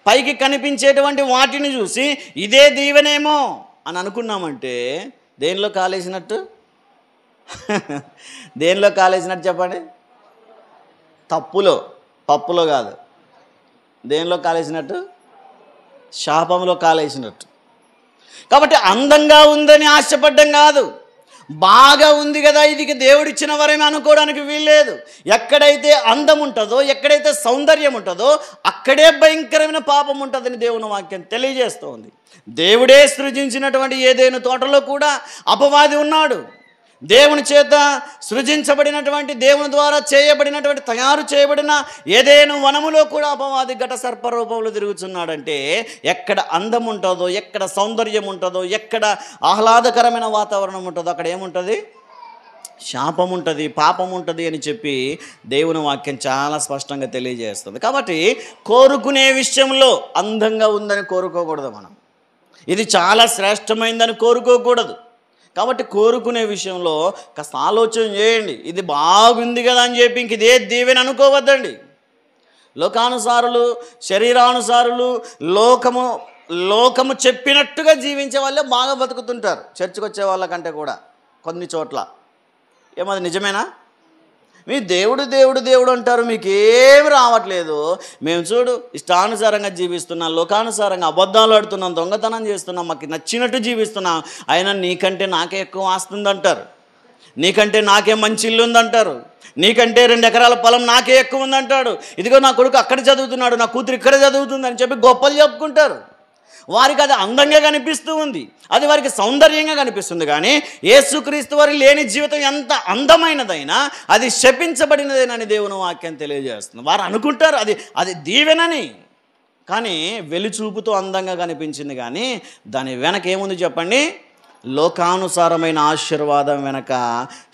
పైకి కనిపించేటువంటి వాటిని చూసి ఇదే దీవెనేమో అని అనుకున్నామంటే దేనిలో కాలేసినట్టు? దేనిలో కాలేసినట్టు చెప్పండి? పప్పులో కాదు. దేనిలో కాలేసినట్టు? శాపంలో కాలేసినట్టు. కాబట్టి అందంగా ఉందని ఆశపడ్డం కాదు, బాగా ఉంది కదా ఇది దేవుడిచ్చిన వరమే అనుకోవడానికి వీల్లేదు. ఎక్కడైతే అందం ఉంటుందో, ఎక్కడైతే సౌందర్యం ఉంటుందో అక్కడే భయంకరమైన పాపం ఉంటుందని దేవుని వాక్యం తెలియజేస్తోంది. దేవుడే సృజించినటువంటి ఏదైనా తోటలో కూడా అపవాది ఉన్నాడు. దేవుని చేత సృజించబడినటువంటి, దేవుని ద్వారా చేయబడినటువంటి, తయారు చేయబడిన ఏదైనా వనములో కూడా అపవాది ఘట సర్ప రూపంలో తిరుగుతున్నాడంటే ఎక్కడ అందం ఉంటుందో, ఎక్కడ సౌందర్యం ఉంటుందో, ఎక్కడ ఆహ్లాదకరమైన వాతావరణం ఉంటుందో అక్కడ ఏముంటుంది? శాపం ఉంటుంది, పాపం ఉంటుంది అని చెప్పి దేవుని వాక్యం చాలా స్పష్టంగా తెలియజేస్తుంది. కాబట్టి కోరుకునే విషయంలో అందంగా ఉందని కోరుకోకూడదు మనం, ఇది చాలా శ్రేష్టమైందని కోరుకోకూడదు. కాబట్టి కోరుకునే విషయంలో కాస్త ఆలోచన చేయండి. ఇది బాగుంది కదా అని చెప్పి ఇంక ఇదే దీవెన అనుకోవద్దండి. లోకానుసారులు, శరీరానుసారులు, లోకము చెప్పినట్టుగా జీవించే వాళ్ళే బాగా బతుకుతుంటారు చర్చికి వచ్చే వాళ్ళకంటే కూడా కొన్ని చోట్ల. ఏమది నిజమేనా? మీ దేవుడు దేవుడు దేవుడు అంటారు, మీకు ఏమి రావట్లేదు. మేము చూడు ఇష్టానుసారంగా జీవిస్తున్నాం, లోకానుసారంగా అబద్ధాలు ఆడుతున్నాం, దొంగతనం చేస్తున్నాం, మాకు నచ్చినట్టు జీవిస్తున్నాం, అయినా నీకంటే నాకే ఎక్కువ ఆస్తుందంటారు, నీకంటే నాకే మంచి ఇల్లు ఉందంటారు, నీకంటే 2 ఎకరాల పొలం నాకే ఎక్కువ ఉందంటాడు, ఇదిగో నా కొడుకు అక్కడ చదువుతున్నాడు, నా కూతురు ఇక్కడ చదువుతుంది అని చెప్పి గొప్పలు చెప్పుకుంటారు. వారికి అది అందంగా కనిపిస్తూ ఉంది, అది వారికి సౌందర్యంగా కనిపిస్తుంది. కానీ యేసుక్రీస్తు వారి లేని జీవితం ఎంత అందమైనదైనా అది శపించబడినదేనని దేవుని వాక్యం తెలియజేస్తుంది. వారు అనుకుంటారు అది దీవెనని, కానీ వెలిచూపుతో అందంగా కనిపించింది, కానీ దాని వెనక ఏముంది చెప్పండి? లోకానుసారమైన ఆశీర్వాదం వెనక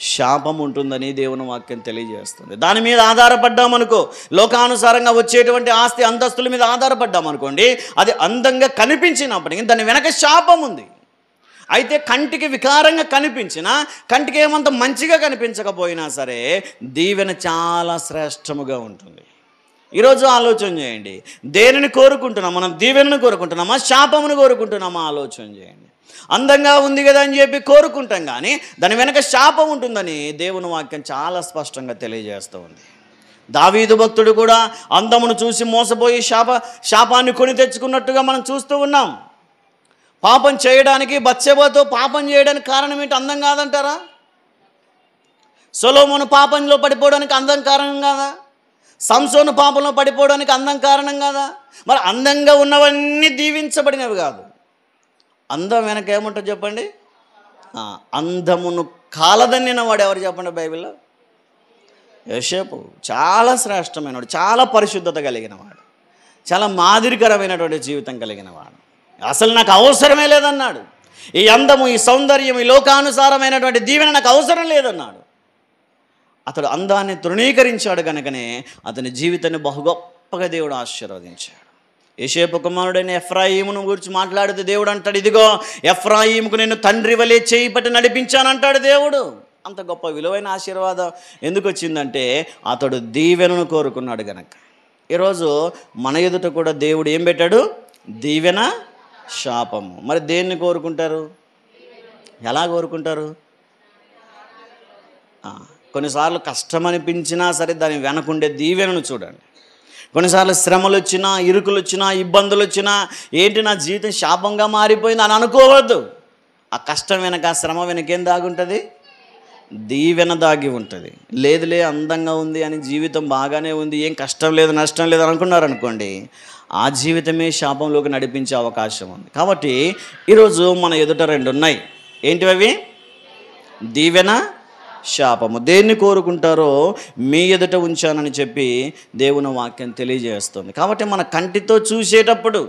శాపం ఉంటుందని దేవుని వాక్యం తెలియజేస్తుంది. దాని మీద ఆధారపడ్డామనుకో, లోకానుసారంగా వచ్చేటువంటి ఆస్తి అంతస్తుల మీద ఆధారపడ్డామనుకోండి, అది అందంగా కనిపించినప్పటికీ దాని వెనక శాపం ఉంది. అయితే కంటికి వికారంగా కనిపించినా, కంటికి ఏమంత మంచిగా కనిపించకపోయినా సరే దీవెన చాలా శ్రేష్టముగా ఉంటుంది. ఈరోజు ఆలోచన చేయండి, దేనిని కోరుకుంటున్నాం మనం? దీవెనను కోరుకుంటున్నామా, శాపమును కోరుకుంటున్నామా? ఆలోచన చేయండి. అందంగా ఉంది కదా అని చెప్పి కోరుకుంటాం, కానీ దాని వెనక శాపం ఉంటుందని దేవుని వాక్యం చాలా స్పష్టంగా తెలియజేస్తూ ఉంది. దావీదు భక్తుడు కూడా అందమును చూసి మోసపోయి శాపాన్ని కొని తెచ్చుకున్నట్టుగా మనం చూస్తూ ఉన్నాం. పాపం చేయడానికి, బత్షెబతో పాపం చేయడానికి కారణం ఏంటి? అందం కాదంటారా? సొలొమోను పాపంలో పడిపోవడానికి అందం కారణం కాదా? సంసోను పాపంలో పడిపోవడానికి అందం కారణం కాదా? మరి అందంగా ఉన్నవన్నీ దీవించబడినవి కాదు. అందం వెనక ఏముంటుంది చెప్పండి? అందమును కాలదన్నిన వాడు ఎవరు చెప్పండి బైబిల్లో? యోసేపు. చాలా శ్రేష్టమైనవాడు, చాలా పరిశుద్ధత కలిగిన వాడు, చాలా మాదిరికరమైనటువంటి జీవితం కలిగిన వాడు. అసలు నాకు అవసరమే లేదన్నాడు. ఈ అందము, ఈ సౌందర్యం, ఈ లోకానుసారమైనటువంటి దీవెన నాకు అవసరం లేదన్నాడు. అతడు అందాన్ని తృణీకరించాడు కనుకనే అతని జీవితాన్ని బహు గొప్పగా దేవుడు ఆశీర్వదించాడు. యోసేపు కుమారుడైన ఎఫ్రాయిమును గురించి మాట్లాడితే దేవుడు అంటాడు, ఇదిగో ఎఫ్రాయిముకు నేను తండ్రి వలె చేయి పట్టి నడిపించానంటాడు దేవుడు. అంత గొప్ప విలువైన ఆశీర్వాదం ఎందుకు వచ్చిందంటే అతడు దీవెనను కోరుకున్నాడు గనక. ఈరోజు మన ఎదుట కూడా దేవుడు ఏం పెట్టాడు? దీవెన, శాపము. మరి దేన్ని కోరుకుంటారు? ఎలా కోరుకుంటారు? కొన్నిసార్లు కష్టం అనిపించినా సరే దాని వెనకుండే దీవెనను చూడండి. కొన్నిసార్లు శ్రమలు వచ్చినా, ఇరుకులు వచ్చినా, ఇబ్బందులు వచ్చినా, ఏంటి నా జీవితం శాపంగా మారిపోయింది అని అనుకోవద్దు. ఆ కష్టం వెనక, ఆ శ్రమ వెనక ఏం దాగుంటుంది? దీవెన దాగి ఉంటుంది. లేదులే అందంగా ఉంది అని జీవితం బాగానే ఉంది, ఏం కష్టం లేదు, నష్టం లేదు అనుకున్నారనుకోండి, ఆ జీవితమే శాపంలోకి నడిపించే అవకాశం ఉంది. కాబట్టి ఈరోజు మన ఎదుట రెండు ఉన్నాయి. ఏంటివి? దీవెన, శాపము. దేన్ని కోరుకుంటారో మీ ఎదుట ఉంచానని చెప్పి దేవుని వాక్యం తెలియజేస్తుంది. కాబట్టి మన కంటితో చూసేటప్పుడు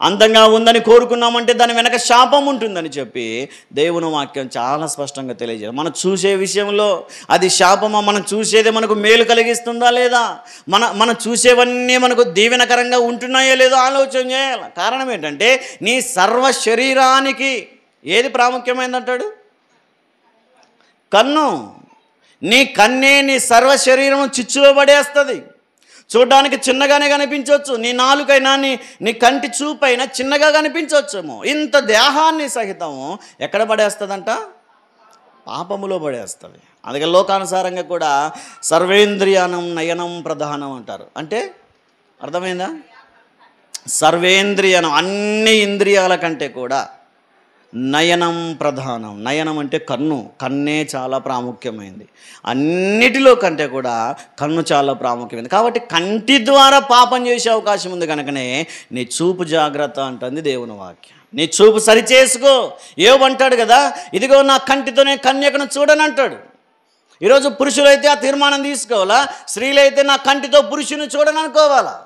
అందంగా ఉందని కోరుకున్నామంటే దాని వెనక శాపం ఉంటుందని చెప్పి దేవుని వాక్యం చాలా స్పష్టంగా తెలియజేస్తుంది. మనం చూసే విషయంలో అది శాపమా? మనం చూసేది మనకు మేలు కలిగిస్తుందా లేదా? మనం చూసేవన్నీ మనకు దీవెనకరంగా ఉంటున్నాయో లేదో ఆలోచన చేయాలి. కారణం ఏంటంటే నీ సర్వ శరీరానికి ఏది ప్రాముఖ్యమైందంటాడు? కన్ను. నీ కన్నే నీ సర్వ శరీరం చిచ్చులో పడేస్తుంది. చూడడానికి చిన్నగానే కనిపించవచ్చు, నీ నాలుకైనా నీ కంటి చూపైనా చిన్నగా కనిపించవచ్చేమో, ఇంత దేహాన్ని సహితము ఎక్కడ పడేస్తుందంట? పాపములో పడేస్తుంది. అందుకే లోకానుసారంగా కూడా సర్వేంద్రియానం నయనం ప్రధానం అంటారు. అంటే అర్థమైందా? సర్వేంద్రియానం, అన్ని ఇంద్రియాల కంటే కూడా నయనం ప్రధానం. నయనం అంటే కన్ను. కన్నే చాలా ప్రాముఖ్యమైంది. అన్నిటిలో కంటే కూడా కన్ను చాలా ప్రాముఖ్యమైంది. కాబట్టి కంటి ద్వారా పాపం చేసే అవకాశం ఉంది కనుకనే నీ చూపు జాగ్రత్త అంటుంది దేవుని వాక్యం. నీ చూపు సరిచేసుకో. ఏమంటాడు కదా, ఇదిగో నా కంటితోనే కన్యకను చూడని అంటాడు. ఈరోజు పురుషులైతే ఆ తీర్మానం తీసుకోవాలా, స్త్రీలైతే నా కంటితో పురుషుని చూడని అనుకోవాలా.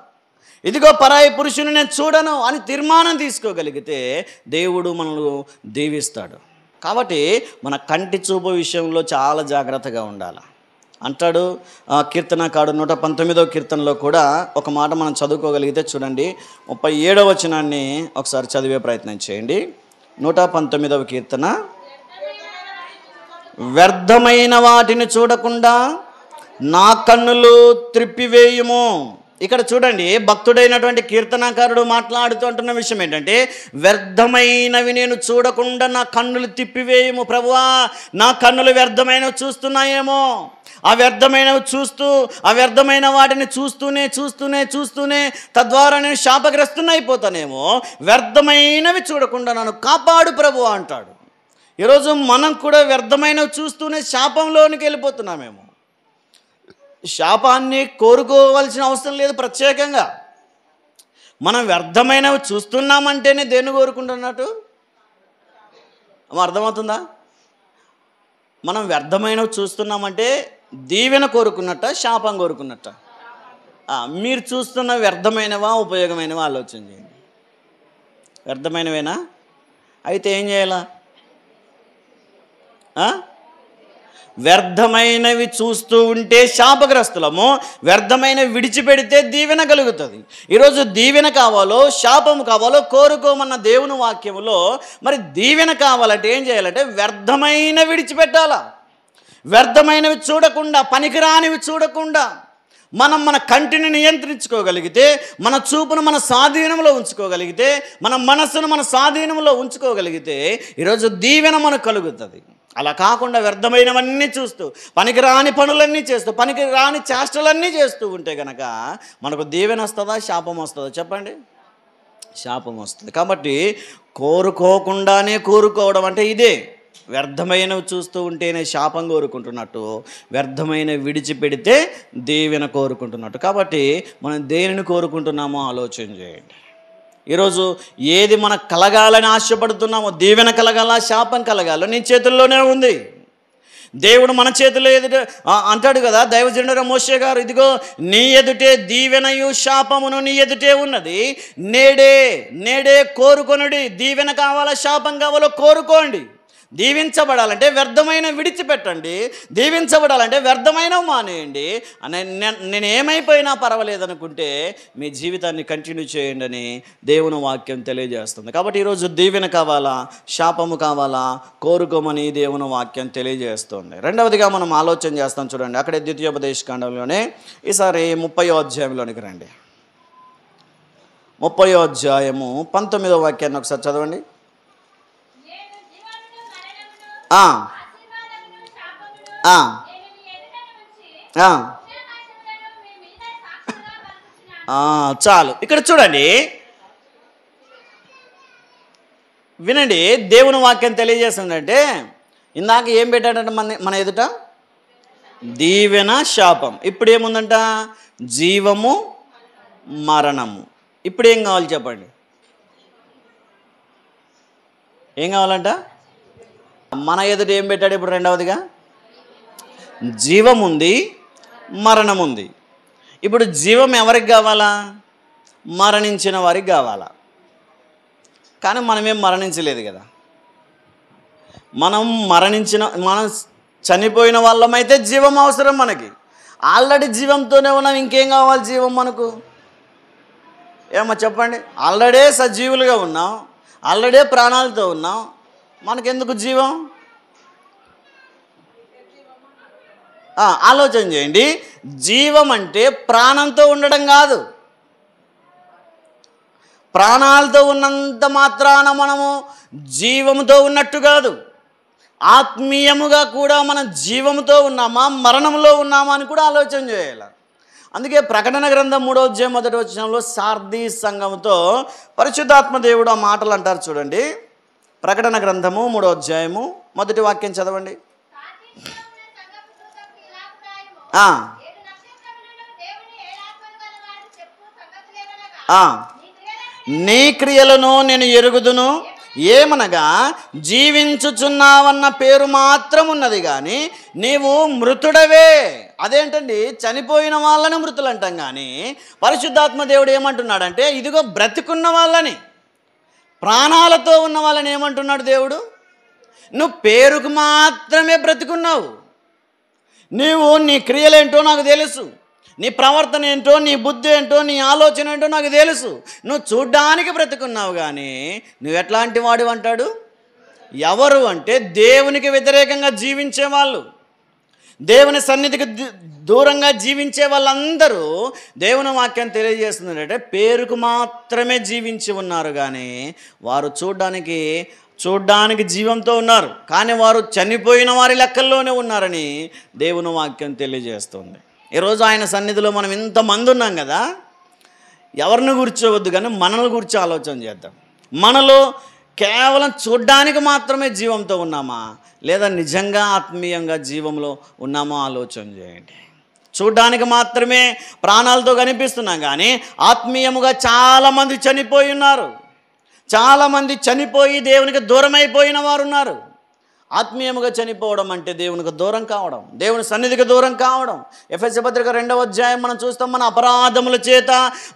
ఇదిగో పరాయి పురుషుని నేను చూడను అని తీర్మానం తీసుకోగలిగితే దేవుడు మనల్ని దీవిస్తాడు. కాబట్టి మన కంటి చూపు విషయంలో చాలా జాగ్రత్తగా ఉండాలి అంటాడు కీర్తనకారుడు. 119వ కీర్తనలో కూడా ఒక మాట మనం చదువుకోగలిగితే చూడండి, 37వ వచనాన్ని ఒకసారి చదివే ప్రయత్నం చేయండి. 119వ కీర్తన, వ్యర్థమైన వాటిని చూడకుండా నా కన్నులు త్రిప్పివేయుము. ఇక్కడ చూడండి, భక్తుడైనటువంటి కీర్తనకారుడు మాట్లాడుతూ అంటున్న విషయం ఏంటంటే, వ్యర్థమైనవి నేను చూడకుండా నా కన్నులు తిప్పివేయము ప్రభువా. నా కన్నులు వ్యర్థమైనవి చూస్తున్నాయేమో, ఆ వ్యర్థమైనవి చూస్తూ, ఆ వ్యర్థమైన వాటిని చూస్తూనే తద్వారా నేను శాపగ్రస్తున్నైపోతానేమో. వ్యర్థమైనవి చూడకుండా నన్ను కాపాడు ప్రభువా అంటాడు. ఈరోజు మనం కూడా వ్యర్థమైనవి చూస్తూనే శాపంలోనికి వెళ్ళిపోతున్నామేమో. శాపాన్ని కోరుకోవాల్సిన అవసరం లేదు. ప్రత్యేకంగా మనం వ్యర్థమైనవి చూస్తున్నామంటేనే దేన్ని కోరుకుంటున్నట్టు అర్థమవుతుందా? మనం వ్యర్థమైనవి చూస్తున్నామంటే దీవెన కోరుకున్నట్ట, శాపం కోరుకున్నట్ట? మీరు చూస్తున్న వ్యర్థమైనవా, ఉపయోగమైనవా ఆలోచన చేయండి. వ్యర్థమైనవేనా? అయితే ఏం చేయాలా? వ్యర్థమైనవి చూస్తూ ఉంటే శాపగ్రస్తులము, వ్యర్థమైనవి విడిచిపెడితే దీవెన కలుగుతుంది. ఈరోజు దీవెన కావాలో శాపము కావాలో కోరుకోమన్న దేవుని వాక్యములో మరి దీవెన కావాలంటే ఏం చేయాలంటే వ్యర్థమైనవి విడిచిపెట్టాలా. వ్యర్థమైనవి చూడకుండా, పనికిరానివి చూడకుండా, మనం మన కంటిని నియంత్రించుకోగలిగితే, మన చూపును మన స్వాధీనంలో ఉంచుకోగలిగితే, మన మనస్సును మన స్వాధీనంలో ఉంచుకోగలిగితే ఈరోజు దీవెన మనకు కలుగుతుంది. అలా కాకుండా వ్యర్థమైనవన్నీ చూస్తూ, పనికిరాని పనులన్నీ చేస్తూ, పనికిరాని చేష్టలన్నీ చేస్తూ ఉంటే కనుక మనకు దీవెన వస్తుందా, శాపం వస్తుందా? చెప్పండి, శాపం వస్తుంది. కాబట్టి కోరుకోకుండానే కోరుకోవడం అంటే ఇదే. వ్యర్థమైనవి చూస్తూ ఉంటేనే శాపం కోరుకుంటున్నట్టు, వ్యర్థమైన విడిచిపెడితే దీవెన కోరుకుంటున్నట్టు. కాబట్టి మనం దేనిని కోరుకుంటున్నామో ఆలోచన చేయండి. ఈరోజు ఏది మనకు కలగాలని ఆశపడుతున్నామో, దీవెన కలగాల, శాపం కలగాల, నీ చేతుల్లోనే ఉంది. దేవుడు మన చేతిలో ఎదుట అంటాడు కదా దైవజనుడైన మోషే గారు, ఇదిగో నీ ఎదుటే దీవెనయు శాపమును నీ ఎదుటే ఉన్నది, నేడే కోరుకొనుడి. దీవెన కావాలా, శాపం కావాలో కోరుకోండి. దీవించబడాలంటే వ్యర్థమైన విడిచిపెట్టండి, దీవించబడాలంటే వ్యర్థమైన మానేయండి. నేను ఏమైపోయినా పర్వాలేదు అనుకుంటే మీ జీవితాన్ని కంటిన్యూ చేయండి అని దేవుని వాక్యం తెలియజేస్తుంది. కాబట్టి ఈరోజు దీవెన కావాలా, శాపము కావాలా, కోరుకోమని దేవుని వాక్యం తెలియజేస్తుంది. రెండవదిగా మనం ఆలోచన చేస్తాం. చూడండి, అక్కడే ద్వితీయోపదేశకాండంలోనే ఈసారి 30వ అధ్యాయంలోనికి రండి. 30వ అధ్యాయము 19వ వాక్యాన్ని ఒకసారి చదవండి. చాలు, ఇక్కడ చూడండి, వినండి. దేవుని వాక్యం తెలియజేస్తుందంటే ఇందాక ఏం పెట్టాడంట మన ఎదుట? దీవెన, శాపం. ఇప్పుడు ఏముందంట? జీవము, మరణము. ఇప్పుడు ఏం కావాలి చెప్పండి? ఏం కావాలంట? మన ఎదుట ఏం పెట్టాడు ఇప్పుడు? రెండవదిగా జీవం ఉంది, మరణం ఉంది. ఇప్పుడు జీవం ఎవరికి కావాలా? మరణించిన వారికి కావాలా? కానీ మనమేం మరణించలేదు కదా. మనం చనిపోయిన వాళ్ళమైతే జీవం అవసరం మనకి. ఆల్రెడీ జీవంతోనే ఉన్నాం, ఇంకేం కావాలి జీవం మనకు? ఏమో చెప్పండి. ఆల్రెడీ సజీవులుగా ఉన్నాం, ఆల్రెడీ ప్రాణాలతో ఉన్నాం, మనకెందుకు జీవం? ఆలోచన చేయండి. జీవం అంటే ప్రాణంతో ఉండడం కాదు. ప్రాణాలతో ఉన్నంత మాత్రాన మనము జీవముతో ఉన్నట్టు కాదు. ఆత్మీయముగా కూడా మనం జీవముతో ఉన్నామా, మరణంలో ఉన్నామా అని కూడా ఆలోచన చేయాలి. అందుకే ప్రకటన గ్రంథం 3వ అధ్యాయం 1వ వచనంలో సార్దీ సంఘముతో పరిశుద్ధాత్మ దేవుడు ఆ మాటలు అంటారు. చూడండి, ప్రకటన గ్రంథము 3వ అధ్యాయము 1వ వాక్యం చదవండి. నీ క్రియలను నేను ఎరుగుదును, ఏమనగా జీవించుచున్నావన్న పేరు మాత్రం ఉన్నది కానీ నీవు మృతుడవే. అదేంటండి, చనిపోయిన వాళ్ళని మృతులు అంటాం, కానీ పరిశుద్ధాత్మ దేవుడు ఏమంటున్నాడంటే ఇదిగో బ్రతికున్న వాళ్ళని, ప్రాణాలతో ఉన్న వాళ్ళని ఏమంటున్నాడు దేవుడు? నువ్వు పేరుకు మాత్రమే బ్రతికున్నావు. నీ క్రియలేంటో నాకు తెలుసు, నీ ప్రవర్తన ఏంటో, నీ బుద్ధి ఏంటో, నీ ఆలోచన ఏంటో నాకు తెలుసు. నువ్వు చూడ్డానికి బ్రతుకున్నావు, కానీ నువ్వు ఎట్లాంటి వాడు అంటాడు? ఎవరు అంటే దేవునికి వ్యతిరేకంగా జీవించే వాళ్ళు, దేవుని సన్నిధికి దూరంగా జీవించే వాళ్ళందరూ దేవుని వాక్యం తెలియజేస్తుంది అంటే పేరుకు మాత్రమే జీవించి ఉన్నారు, కానీ వారు చూడ్డానికి జీవంతో ఉన్నారు, కానీ వారు చనిపోయిన వారి లెక్కల్లోనే ఉన్నారని దేవుని వాక్యం తెలియజేస్తుంది. ఈరోజు ఆయన సన్నిధిలో మనం ఇంతమంది ఉన్నాం కదా, ఎవరిని కూర్చోవద్దు కానీ మనల్ని గురించి ఆలోచన చేద్దాం. మనలో కేవలం చూడ్డానికి మాత్రమే జీవంతో ఉన్నామా, లేదా నిజంగా ఆత్మీయంగా జీవంలో ఉన్నామో ఆలోచన చేయండి. చూడ్డానికి మాత్రమే ప్రాణాలతో కనిపిస్తున్నాం, కానీ ఆత్మీయముగా చాలామంది చనిపోయి ఉన్నారు. చాలామంది చనిపోయి దేవునికి దూరం అయిపోయిన వారు ఉన్నారు. ఆత్మీయముగా చనిపోవడం అంటే దేవునికి దూరం కావడం, దేవుని సన్నిధికి దూరం కావడం. ఎఫెసీ పత్రిక 2వ అధ్యాయం మనం చూస్తాం, మన అపరాధముల చేత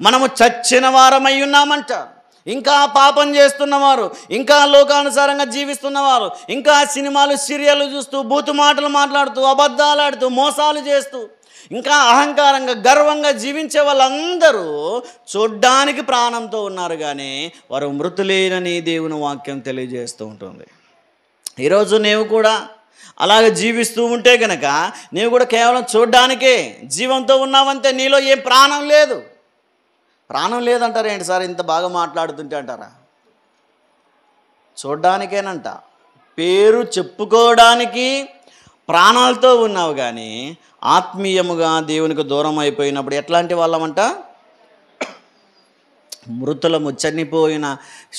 మనము చచ్చిన వారమై ఉన్నామంట. ఇంకా పాపం చేస్తున్నవారు, ఇంకా లోకానుసారంగా జీవిస్తున్నవారు, ఇంకా సినిమాలు సీరియళ్ళు చూస్తూ, బూతు మాటలు మాట్లాడుతూ, అబద్ధాలు ఆడుతూ, మోసాలు చేస్తూ, ఇంకా అహంకారంగా గర్వంగా జీవించే వాళ్ళందరూ చూడ్డానికి ప్రాణంతో ఉన్నారు, కానీ వారు మృతులేనని దేవుని వాక్యం తెలియజేస్తూ ఉంటుంది. ఈరోజు నీవు కూడా అలాగే జీవిస్తూ ఉంటే కనుక నీవు కూడా కేవలం చూడ్డానికే జీవంతో ఉన్నావంతే, నీలో ఏం ప్రాణం లేదు. ప్రాణం లేదంటారా ఏంటి సార్ ఇంత బాగా మాట్లాడుతుంటే అంటారా? చూడ్డానికేనంట, పేరు చెప్పుకోవడానికి ప్రాణాలతో ఉన్నావు, కానీ ఆత్మీయముగా దేవునికి దూరం అయిపోయినప్పుడు ఎట్లాంటి వాళ్ళమంట? మృతులము, చనిపోయిన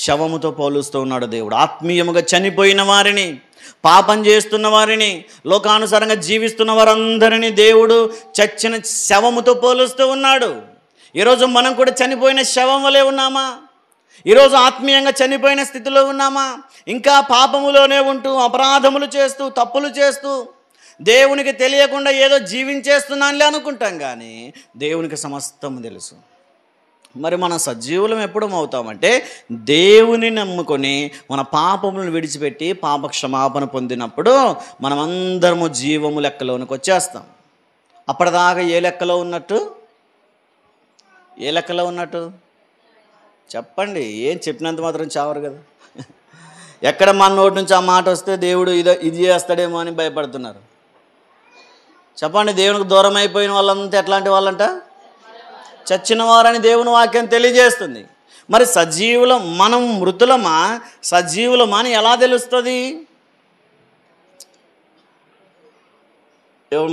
శవముతో పోలుస్తూ ఉన్నాడు దేవుడు. ఆత్మీయముగా చనిపోయిన వారిని, పాపం చేస్తున్న వారిని, లోకానుసారంగా జీవిస్తున్న వారందరినీ దేవుడు చచ్చిన శవముతో పోలుస్తూ ఉన్నాడు. ఈరోజు మనం కూడా చనిపోయిన శవం వలె ఉన్నామా? ఈరోజు ఆత్మీయంగా చనిపోయిన స్థితిలో ఉన్నామా? ఇంకా పాపములోనే ఉంటూ, అపరాధములు చేస్తూ, తప్పులు చేస్తూ, దేవునికి తెలియకుండా ఏదో జీవించేస్తున్నానులే అనుకుంటాం, కానీ దేవునికి సమస్తం తెలుసు. మరి మనం సజీవులం ఎప్పుడు అవుతామంటే దేవుని నమ్ముకొని మన పాపములను విడిచిపెట్టి పాప క్షమాపణ పొందినప్పుడు మనమందరము జీవము లెక్కలోనికి వచ్చేస్తాం. అప్పటిదాకా ఏ లెక్కలో ఉన్నట్టు? ఏ లెక్కలో ఉన్నట్టు చెప్పండి. ఏం చెప్పినంత మాత్రం చావరు కదా. ఎక్కడ మన నోటి నుంచి ఆ మాట వస్తే దేవుడు ఇది చేస్తాడేమో అని భయపడుతున్నారు. చెప్పండి, దేవునికి దూరం అయిపోయిన వాళ్ళంతా ఎట్లాంటి వాళ్ళంట? చచ్చిన వారని దేవుని వాక్యం తెలియజేస్తుంది. మరి సజీవులం, మనం మృతులమా సజీవులమా అని ఎలా తెలుస్తుంది?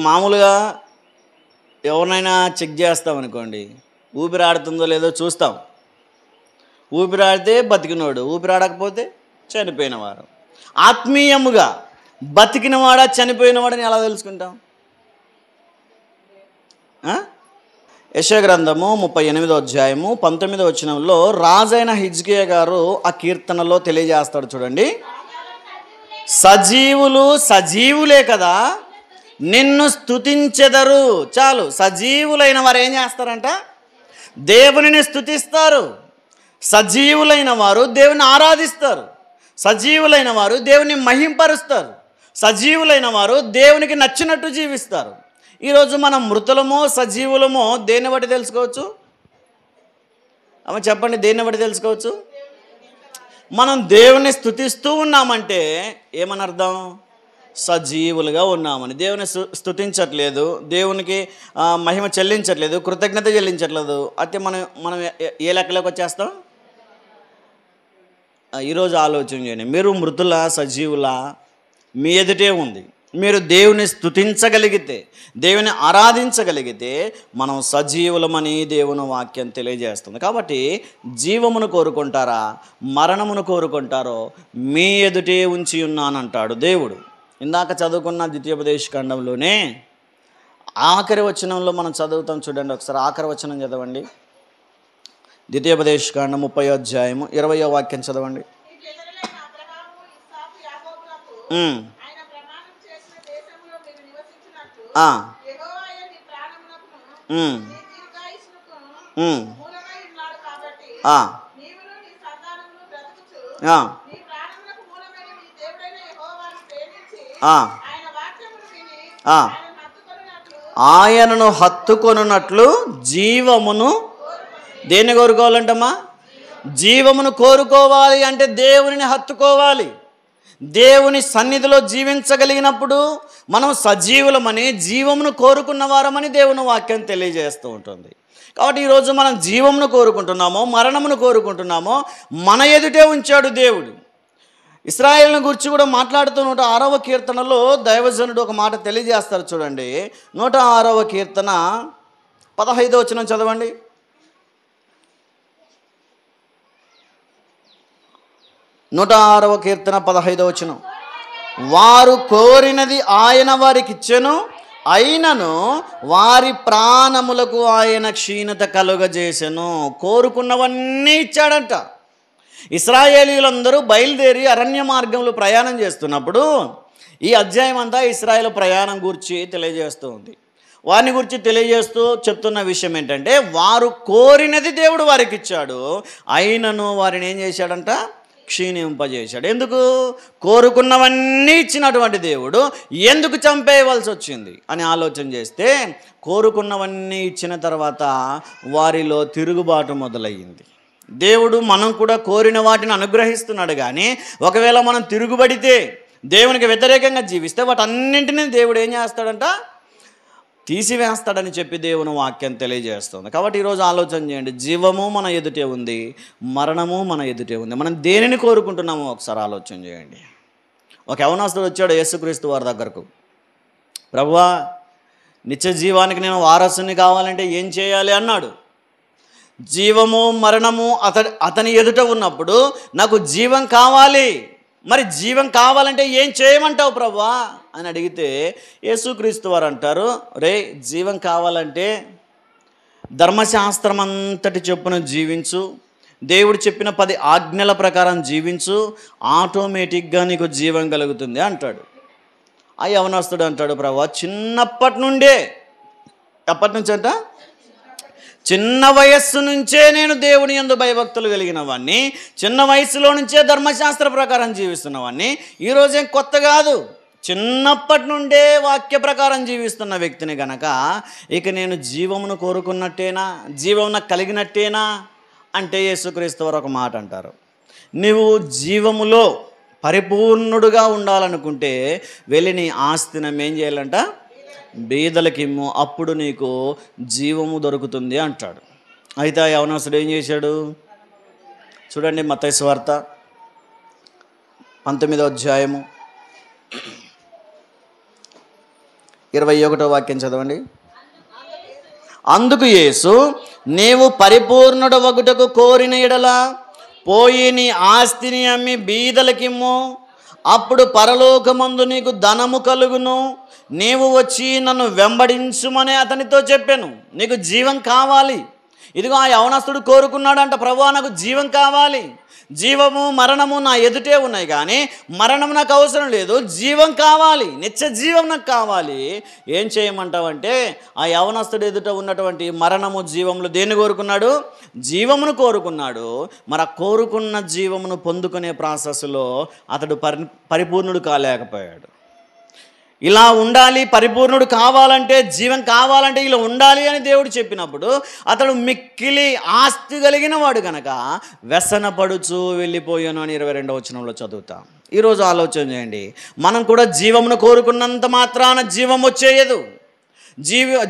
మామూలుగా ఎవరినైనా చెక్ చేస్తామనుకోండి, ఊపిరాడుతుందో లేదో చూస్తాం. ఊపిరాడితే బతికినోడు, ఊపిరాడకపోతే చనిపోయినవారు. ఆత్మీయముగా బతికినవాడా చనిపోయినవాడని ఎలా తెలుసుకుంటాం? యెషయా గ్రంథము 38వ అధ్యాయము 19వ వచనంలో రాజైన హిజ్కియా గారు ఆ కీర్తనలో తెలియజేస్తాడు. చూడండి, సజీవులు సజీవులే కదా నిన్ను స్తుతించెదరు. చాలు, సజీవులైన వారు ఏం చేస్తారంట? దేవునిని స్తుతిస్తారు. సజీవులైన వారు దేవుని ఆరాధిస్తారు. సజీవులైన వారు దేవుని మహింపరుస్తారు. సజీవులైన వారు దేవునికి నచ్చినట్టు జీవిస్తారు. ఈరోజు మనం మృతులమో సజీవులమో దేన్ని బట్టి తెలుసుకోవచ్చు? అమ్మ చెప్పండి, దేన్ని బట్టి తెలుసుకోవచ్చు? మనం దేవుని స్తుతిస్తూ ఉన్నామంటే ఏమని అర్థం? సజీవులుగా ఉన్నామని. దేవుని స్తుతించట్లేదు, దేవునికి మహిమ చెల్లించట్లేదు, కృతజ్ఞత చెల్లించట్లేదు అయితే మనం ఏ లెక్కలోకి వచ్చేస్తాం? ఈరోజు ఆలోచన చేయండి, మీరు మృతుల సజీవుల మీ ఎదుటే ఉంది. మీరు దేవుని స్తుతించగలిగితే, దేవుని ఆరాధించగలిగితే మనం సజీవులమని దేవుని వాక్యం తెలియజేస్తుంది. కాబట్టి జీవమును కోరుకుంటారా మరణమును కోరుకుంటారో మీ ఎదుటే ఉంచి ఉన్నానంటాడు దేవుడు. ఇందాక చదువుకున్న ద్వితీయోపదేశ ఖండంలోనే ఆఖరి వచనంలో మనం చదువుతాం. చూడండి ఒకసారి ఆఖరి వచనం చదవండి. ద్వితీయోపదేశ ఖండం 30వ అధ్యాయము 20వ వాక్యం చదవండి. ఆయనను హత్తుకొనున్నట్లు జీవమును దేన్ని కోరుకోవాలంటమ్మా? జీవమును కోరుకోవాలి అంటే దేవునిని హత్తుకోవాలి. దేవుని సన్నిధిలో జీవించగలిగినప్పుడు మనం సజీవులమని, జీవమును కోరుకున్న వారమని దేవుని వాక్యం తెలియజేస్తూ ఉంటుంది. కాబట్టి ఈరోజు మనం జీవమును కోరుకుంటున్నామో మరణమును కోరుకుంటున్నామో మన ఎదుటే ఉంచాడు దేవుడు. ఇశ్రాయేలును గురించి కూడా మాట్లాడుతూ 106వ కీర్తనలో దైవజనుడు ఒక మాట తెలియజేస్తారు. చూడండి, 106వ కీర్తన 15వ వచనం చదవండి. 106వ కీర్తన 15వ వచనం. వారు కోరినది ఆయన వారికి ఇచ్చెను, అయినను వారి ప్రాణములకు ఆయన క్షీణత కలుగజేసెను. కోరుకున్నవన్నీ ఇచ్చాడంట. ఇశ్రాయేలీయులందరూ బయలుదేరి అరణ్య మార్గంలో ప్రయాణం చేస్తున్నప్పుడు ఈ అధ్యాయం అంతా ఇశ్రాయేలు ప్రయాణం గురించి తెలియజేస్తూ ఉంది. వారిని గురించి తెలియజేస్తూ చెప్తున్న విషయం ఏంటంటే, వారు కోరినది దేవుడు వారికి ఇచ్చాడు, అయినను వారిని ఏం చేశాడంట? క్షీణింపజేశాడు. ఎందుకు? కోరుకున్నవన్నీ ఇచ్చినటువంటి దేవుడు ఎందుకు చంపేయవలసి వచ్చింది అని ఆలోచన చేస్తే, కోరుకున్నవన్నీ ఇచ్చిన తర్వాత వారిలో తిరుగుబాటు మొదలయ్యింది. దేవుడు మనం కూడా కోరిన వాటిని అనుగ్రహిస్తున్నాడు, కానీ ఒకవేళ మనం తిరుగుబడితే, దేవునికి వ్యతిరేకంగా జీవిస్తే వాటన్నింటినీ దేవుడు ఏం చేస్తాడంట? తీసివేస్తాడని చెప్పి దేవుని వాక్యం తెలియజేస్తుంది. కాబట్టి ఈరోజు ఆలోచన చేయండి. జీవము మన ఎదుటే ఉంది, మరణము మన ఎదుటే ఉంది. మనం దేనిని కోరుకుంటున్నామో ఒకసారి ఆలోచన చేయండి. ఒక యవనస్తుడు వచ్చాడు యేసుక్రీస్తు వారి దగ్గరకు. ప్రభువా, నిత్య జీవానికి నేను వారసుని కావాలంటే ఏం చేయాలి అన్నాడు. జీవము మరణము అతని ఎదుట ఉన్నప్పుడు నాకు జీవం కావాలి, మరి జీవం కావాలంటే ఏం చేయమంటావు ప్రభువా అని అడిగితే యేసుక్రీస్తు వారు అంటారు, రే, జీవం కావాలంటే ధర్మశాస్త్రం అంతటి చొప్పున జీవించు, దేవుడు చెప్పిన 10 ఆజ్ఞల ప్రకారం జీవించు, ఆటోమేటిక్గా నీకు జీవం కలుగుతుంది అంటాడు. ఆ యవనస్తుడు అంటాడు, ప్రభువా, చిన్నప్పటి నుండే, ఎప్పటి నుంచి అంట? చిన్న వయస్సు నుంచే నేను దేవుని యందు భయభక్తులు కలిగిన వాడిని, చిన్న వయసులో నుంచే ధర్మశాస్త్ర ప్రకారం జీవిస్తున్నవాడిని, ఈరోజేం కొత్త కాదు, చిన్నప్పటి నుండే వాక్య ప్రకారం జీవిస్తున్న వ్యక్తిని గనక ఇక నేను జీవమును కోరుకున్నట్టేనా, జీవం నాకు కలిగినట్టేనా అంటే యేసుక్రీస్తు వారు ఒక మాట అంటారు, నీవు జీవములో పరిపూర్ణుడుగా ఉండాలనుకుంటే వెళ్ళి నీ ఆస్తిని ఏం చేయాలంట? బీదలకిమ్ము, అప్పుడు నీకు జీవము దొరుకుతుంది అంటాడు. అయితే ఆ యవనస్తుడు ఏం చేశాడు? చూడండి, మత్తయి సువార్త 19వ అధ్యాయము 21వ వాక్యం చదవండి. అందుకు యేసు, నీవు పరిపూర్ణుడు వగుటకు కోరిన ఎడల పోయి నీ ఆస్తిని అమ్మి బీదలకిమ్ము, అప్పుడు పరలోకమందు నీకు ధనము కలుగును, నీవు వచ్చి నన్ను వెంబడించుమని అతనితో చెప్పాను. నీకు జీవం కావాలి. ఇదిగో ఆ యవనస్తుడు కోరుకున్నాడంట, ప్రభువా నాకు జీవం కావాలి, జీవము మరణము నా ఎదుటే ఉన్నాయి, కానీ మరణం నాకు అవసరం లేదు, జీవం కావాలి, నిత్య జీవం నాకు కావాలి. ఏం చేయమంటావంటే ఆ యవనస్తుడు ఎదుట ఉన్నటువంటి మరణము జీవములు దేన్ని కోరుకున్నాడు? జీవమును కోరుకున్నాడు. మరి ఆ కోరుకున్న జీవమును పొందుకునే ప్రాసెస్లో అతడు పరిపూర్ణుడు కాలేకపోయాడు. ఇలా ఉండాలి, పరిపూర్ణుడు కావాలంటే, జీవం కావాలంటే ఇలా ఉండాలి అని దేవుడు చెప్పినప్పుడు అతడు మిక్కిలి ఆస్తి కలిగిన వాడు కనుక వ్యసనపడుచు వెళ్ళిపోయాను అని 22వ వచనంలో చదువుతాం. ఈరోజు ఆలోచన చేయండి, మనం కూడా జీవమును కోరుకున్నంత మాత్రాన జీవం వచ్చేయదు.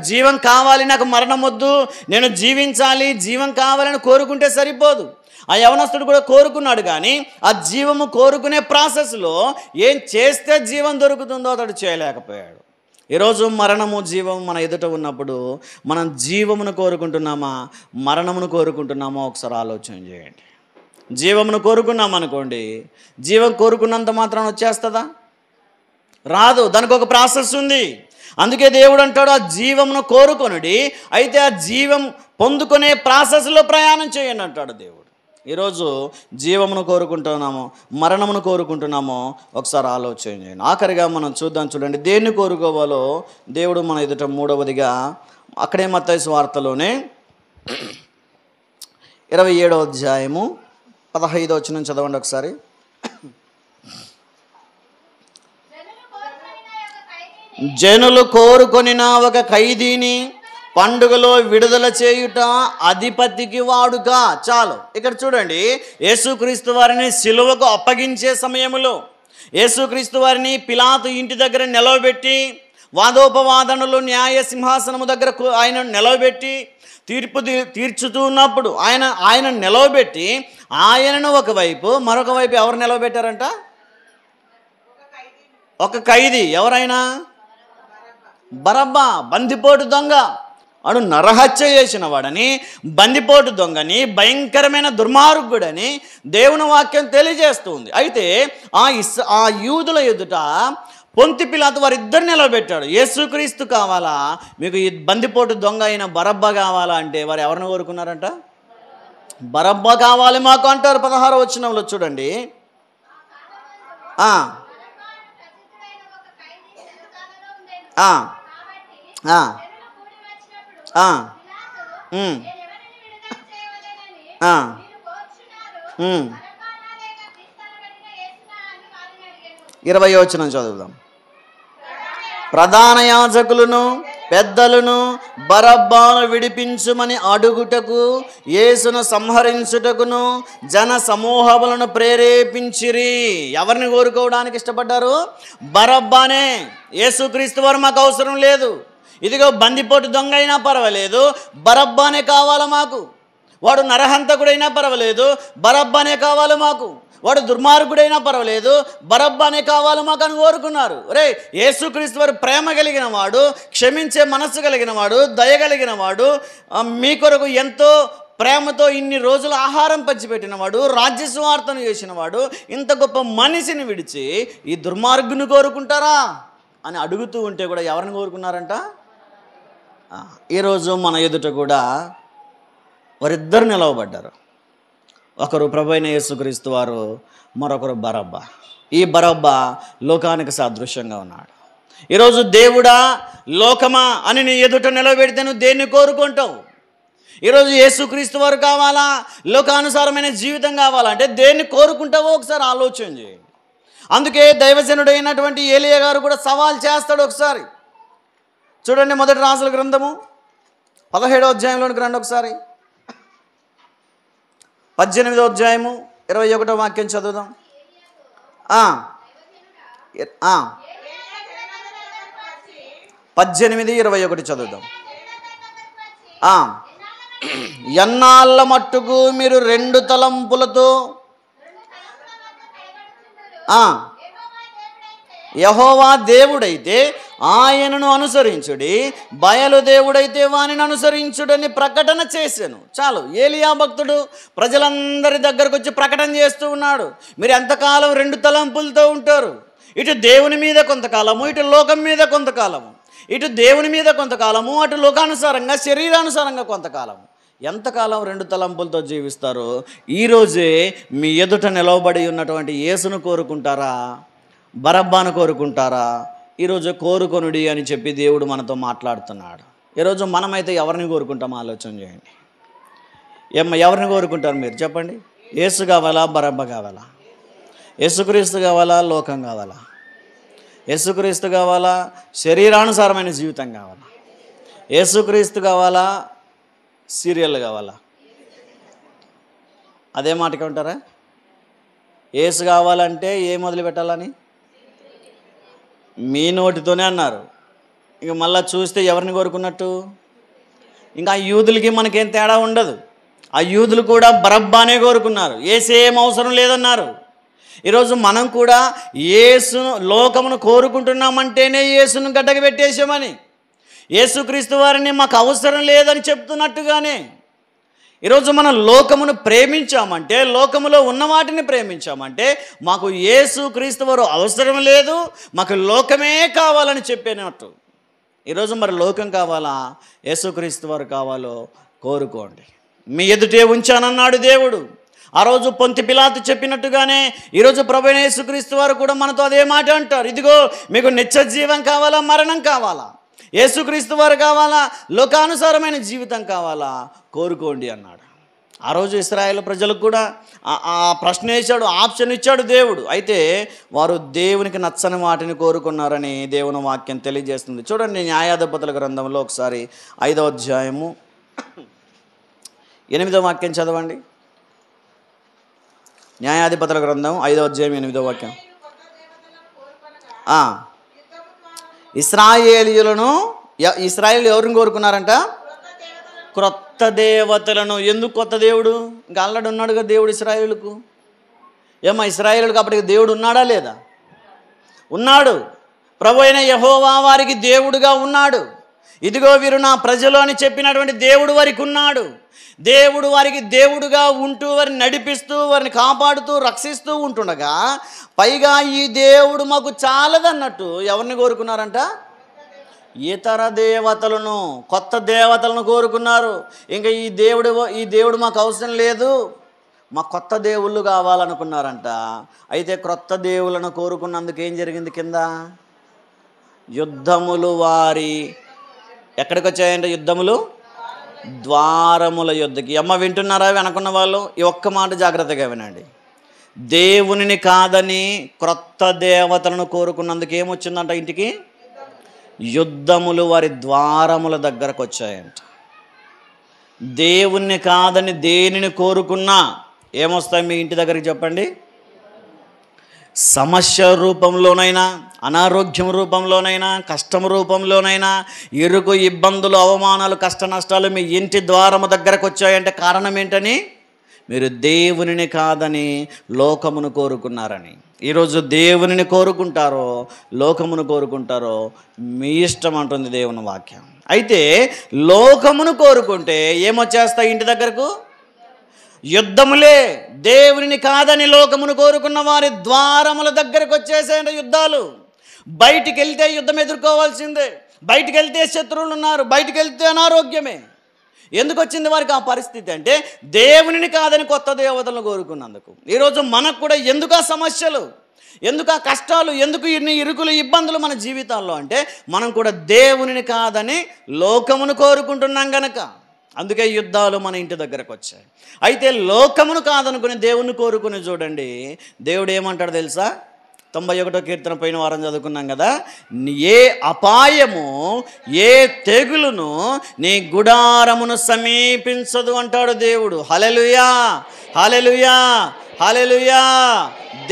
జీవం కావాలి, నాకు మరణం వద్దు, నేను జీవించాలి, జీవం కావాలని కోరుకుంటే సరిపోదు. ఆ యవనస్తుడు కూడా కోరుకున్నాడు, కానీ ఆ జీవము కోరుకునే ప్రాసెస్లో ఏం చేస్తే జీవం దొరుకుతుందో అతడు చేయలేకపోయాడు. ఈరోజు మరణము జీవం మన ఎదుట ఉన్నప్పుడు మనం జీవమును కోరుకుంటున్నామా, మరణమును కోరుకుంటున్నామా ఒకసారి ఆలోచన చేయండి. జీవమును కోరుకున్నామనుకోండి, జీవం కోరుకున్నంత మాత్రం వచ్చేస్తుందా? రాదు, దానికి ఒక ప్రాసెస్ ఉంది. అందుకే దేవుడు అంటాడు, ఆ జీవమును కోరుకొనుడి, అయితే ఆ జీవం పొందుకునే ప్రాసెస్లో ప్రయాణం చేయండి అంటాడు దేవుడు. ఈరోజు జీవమును కోరుకుంటున్నామో మరణమును కోరుకుంటున్నామో ఒకసారి ఆలోచన చేయండి. ఆఖరిగా మనం చూడండి దేన్ని కోరుకోవాలో దేవుడు మన ఎదుట మూడవదిగా అక్కడే మత్తయి సువార్తలోనే 27వ అధ్యాయము 15వ వచనం చదవండి ఒకసారి. జనులు కోరుకొనిన ఒక ఖైదీని పండుగలో విడుదల చేయుట అధిపతికి వాడుక. చాలు, ఇక్కడ చూడండి, యేసుక్రీస్తు వారిని సిలువకు అప్పగించే సమయంలో యేసుక్రీస్తు వారిని పిలాతు ఇంటి దగ్గర నిలవబెట్టి వాదోపవాదనలు న్యాయ సింహాసనము దగ్గర ఆయన నిలవబెట్టి తీర్పు తీర్చుతూ ఉన్నప్పుడు ఆయన నిలవబెట్టి ఆయనను ఒకవైపు, మరొక వైపు ఎవరు నిలవబెట్టారంట? ఒక ఖైదీ. ఎవరైనా? బరబ్బా, బందిపోటు దొంగ. వాడు నరహత్య చేసిన వాడని, బందిపోటు దొంగని, భయంకరమైన దుర్మార్గుడని దేవుని వాక్యం తెలియజేస్తుంది. అయితే ఆ యూదుల ఎదుట పొంతి పిలాతు వారిద్దరు నిలబెట్టాడు. యేసుక్రీస్తు కావాలా, మీకు ఈ బందిపోటు దొంగ అయిన బరబ్బా కావాలా అంటే వారు ఎవరిని కోరుకున్నారంట? బరబ్బా కావాలి మాకు అంటారు. 16వ వచనంలో చూడండి. ఇరవై వచనం చదువుదాం. ప్రధాన యాజకులను పెద్దలను బరబ్బాను విడిపించుమని అడుగుటకు యేసును సంహరించుటకును జన సమూహములను ప్రేరేపించిరి. ఎవరిని కోరుకోవడానికి ఇష్టపడ్డారు? బరబ్బానే. యేసుక్రీస్తు వారు మాకు అవసరం లేదు, ఇదిగో బందిపోటు దొంగ అయినా పర్వాలేదు, బరబ్బానే కావాలి మాకు. వాడు నరహంతకుడైనా పర్వాలేదు, బరబ్బానే కావాలి మాకు. వాడు దుర్మార్గుడైనా పర్వాలేదు, బరబ్బానే కావాలి మాకు అని కోరుకున్నారు. రే, యేసుక్రీస్తు వారు ప్రేమ కలిగిన వాడు, క్షమించే మనస్సు కలిగిన వాడు, దయ కలిగిన వాడు, మీ కొరకు ఎంతో ప్రేమతో ఇన్ని రోజులు ఆహారం పంచిపెట్టినవాడు, రాజ్య సువార్తను చేసినవాడు, ఇంత గొప్ప మనిషిని విడిచి ఈ దుర్మార్గుని కోరుకుంటారా అని అడుగుతూ ఉంటే కూడా ఎవరిని కోరుకున్నారంట? ఈరోజు మన ఎదుట కూడా వారిద్దరు నిలవబడ్డారు. ఒకరు ప్రభువైన యేసుక్రీస్తు వారు, మరొకరు బరబ్బా. ఈ బరబ్బా లోకానికి సాదృశ్యంగా ఉన్నాడు. ఈరోజు దేవుడా లోకమా అని నీ ఎదుట నిలబెడితే నువ్వు దేన్ని కోరుకుంటావు? ఈరోజు యేసుక్రీస్తు వారు కావాలా, లోకానుసారమైన జీవితం కావాలా అంటే దేన్ని కోరుకుంటావో ఒకసారి ఆలోచన చేయండి. అందుకే దైవజనుడైనటువంటి ఏలియా గారు కూడా సవాల్ చేస్తాడు. ఒకసారి చూడండి, మొదటి రాజుల గ్రంథము 17వ అధ్యాయంలోనికి రండి. ఒకసారి 18వ అధ్యాయము 21వ వాక్యం చదువుదాం. 18:21 చదువుదాం. ఎన్నాళ్ళ మట్టుకు మీరు 2 తలంపులతో యెహోవా దేవుడైతే ఆయనను అనుసరించుడి, బయలు దేవుడైతే వానిని అనుసరించుడని ప్రకటన చేశాను. చాలు, ఏలియా భక్తుడు ప్రజలందరి దగ్గరకు వచ్చి ప్రకటన చేస్తూ ఉన్నాడు. మీరు ఎంతకాలం 2 తలంపులతో ఉంటారు? ఇటు దేవుని మీద కొంతకాలము, ఇటు లోకం మీద కొంతకాలము. ఇటు దేవుని మీద కొంతకాలము, అటు లోకానుసారంగా శరీరానుసారంగా కొంతకాలము. ఎంతకాలం 2 తలంపులతో జీవిస్తారో? ఈరోజే మీ ఎదుట నిలవబడి ఉన్నటువంటి యేసును కోరుకుంటారా, బరబ్బాను కోరుకుంటారా? ఈరోజు కోరుకొనుడి అని చెప్పి దేవుడు మనతో మాట్లాడుతున్నాడు. ఈరోజు మనమైతే ఎవరిని కోరుకుంటామో ఆలోచన చేయండి. ఎవరిని కోరుకుంటారు మీరు చెప్పండి? యేసు కావాలా, బరబ్బా కావాలా? యేసుక్రీస్తు కావాలా, లోకం కావాలా? యేసుక్రీస్తు కావాలా, శరీరానుసారమైన జీవితం కావాలా? యేసుక్రీస్తు కావాలా, సీరియల్ కావాలా? అదే మాటకి ఉంటారా? యేసు కావాలంటే ఏం మొదలు పెట్టాలని మీ నోటితోనే అన్నారు. ఇక మళ్ళీ చూస్తే ఎవరిని కోరుకున్నట్టు? ఇంకా ఆ యూదులకి మనకేం తేడా ఉండదు. ఆ యూదులు కూడా బరబ్బానే కోరుకున్నారు, యేసేం అవసరం లేదన్నారు. ఈరోజు మనం కూడా యేసును, లోకమును కోరుకుంటున్నామంటేనే యేసును గడ్డకు పెట్టేసామని, యేసుక్రీస్తు వారిని మాకు అవసరం లేదని చెప్తున్నట్టుగానే ఈరోజు మనం లోకమును ప్రేమించామంటే, లోకములో ఉన్న వాటిని ప్రేమించామంటే మాకు యేసుక్రీస్తు వారు అవసరం లేదు, మాకు లోకమే కావాలని చెప్పినట్టు. ఈరోజు మరి లోకం కావాలా, యేసుక్రీస్తు వారు కావాలో కోరుకోండి. మీ ఎదుటే ఉంచానన్నాడు దేవుడు. ఆ రోజు పొంతి పిలాతు చెప్పినట్టుగానే ఈరోజు ప్రభువైన యేసుక్రీస్తు వారు కూడా మనతో అదే మాట అంటారు. ఇదిగో మీకు నిత్య జీవం కావాలా, మరణం కావాలా? యేసుక్రీస్తు వారు కావాలా, లోకానుసారమైన జీవితం కావాలా? కోరుకోండి అన్నాడు. ఆ రోజు ఇశ్రాయేలు ప్రజలకు కూడా ఆ ప్రశ్న వేశాడు, ఆప్షన్ ఇచ్చాడు దేవుడు. అయితే వారు దేవునికి నచ్చని వాటిని కోరుకున్నారని దేవుని వాక్యం తెలియజేస్తుంది. చూడండి, న్యాయాధిపతుల గ్రంథంలో ఒకసారి 5వ అధ్యాయము 8వ వాక్యం చదవండి. న్యాయాధిపతుల గ్రంథం 5వ అధ్యాయం 8వ వాక్యం. ఇశ్రాయేలీయులు ఎవరిని కోరుకున్నారంట? క్రొత్త దేవతలను. ఎందుకు కొత్త దేవుడు? ఇంకా ఆల్రెడీ ఉన్నాడుగా దేవుడు ఇశ్రాయేలుకు. ఏమో ఇశ్రాయేలుకు అప్పటికి దేవుడు ఉన్నాడా లేదా? ఉన్నాడు. ప్రభు అయిన యెహోవా వారికి దేవుడుగా ఉన్నాడు. ఇదిగో వీరు నా ప్రజలు అని చెప్పినటువంటి దేవుడు వారికి ఉన్నాడు. దేవుడు వారికి దేవుడుగా ఉంటూ వారిని నడిపిస్తూ, వారిని కాపాడుతూ, రక్షిస్తూ ఉంటుండగా పైగా ఈ దేవుడు మాకు చాలదన్నట్టు ఎవరిని కోరుకున్నారంట? ఇతర దేవతలను, కొత్త దేవతలను కోరుకున్నారు. ఇంకా ఈ దేవుడు మాకు అవసరం లేదు, మా కొత్త దేవుళ్ళు కావాలనుకున్నారంట. అయితే క్రొత్త దేవుళ్ళను కోరుకున్నందుకు ఏం జరిగింది? కింద యుద్ధములు వారి ఎక్కడికి వచ్చాయంటే యుద్ధములు ద్వారముల యుద్ధకి. అమ్మ వింటున్నారా వెనకున్న వాళ్ళు? ఈ ఒక్క మాట జాగ్రత్తగా వినండి. దేవునిని కాదని క్రొత్త దేవతలను కోరుకున్నందుకు ఏమొచ్చిందంట ఇంటికి? యుద్ధములు వారి ద్వారముల దగ్గరకు వచ్చాయంట. దేవుణ్ణి కాదని దేనిని కోరుకున్నా ఏమొస్తాయి మీ ఇంటి దగ్గరికి చెప్పండి? సమస్య రూపంలోనైనా, అనారోగ్యం రూపంలోనైనా, కష్టం రూపంలోనైనా, ఇరుకు, ఇబ్బందులు, అవమానాలు, కష్ట నష్టాలు మీ ఇంటి ద్వారము దగ్గరకు వచ్చాయంటే కారణం ఏంటని? మీరు దేవునిని కాదని లోకమును కోరుకున్నారని. ఈరోజు దేవునిని కోరుకుంటారో లోకమును కోరుకుంటారో మీ ఇష్టం అంటుంది దేవుని వాక్యం. అయితే లోకమును కోరుకుంటే ఏమొచ్చేస్తాయి ఇంటి దగ్గరకు? యుద్ధములే. దేవునిని కాదని లోకమును కోరుకున్న వారి ద్వారముల దగ్గరకు వచ్చేసేయండి యుద్ధాలు. బయటికి వెళ్తే యుద్ధం ఎదుర్కోవాల్సిందే. బయటికి వెళ్తే శత్రువులు ఉన్నారు, బయటికి వెళ్తే అనారోగ్యమే. ఎందుకు వచ్చింది వారికి ఆ పరిస్థితి అంటే దేవునిని కాదని కొత్త దేవతలను కోరుకున్నందుకు. ఈరోజు మనకు కూడా ఎందుకు ఆ సమస్యలు, ఎందుకు ఆ కష్టాలు, ఎందుకు ఇన్ని ఇరుకులు, ఇబ్బందులు మన జీవితాల్లో అంటే మనం కూడా దేవునిని కాదని లోకమును కోరుకుంటున్నాం గనక. అందుకే యుద్ధాలు మన ఇంటి దగ్గరకు వచ్చాయి. అయితే లోకమును కాదనుకుని దేవుణ్ణి కోరుకుని చూడండి, దేవుడు ఏమంటాడు తెలుసా? 91వ కీర్తన పోయిన వారం చదువుకున్నాం కదా, ఏ అపాయము, ఏ తెగులును నీ గుడారమును సమీపించదు అంటాడు దేవుడు. హల్లెలూయా, హల్లెలూయా, హల్లెలూయా.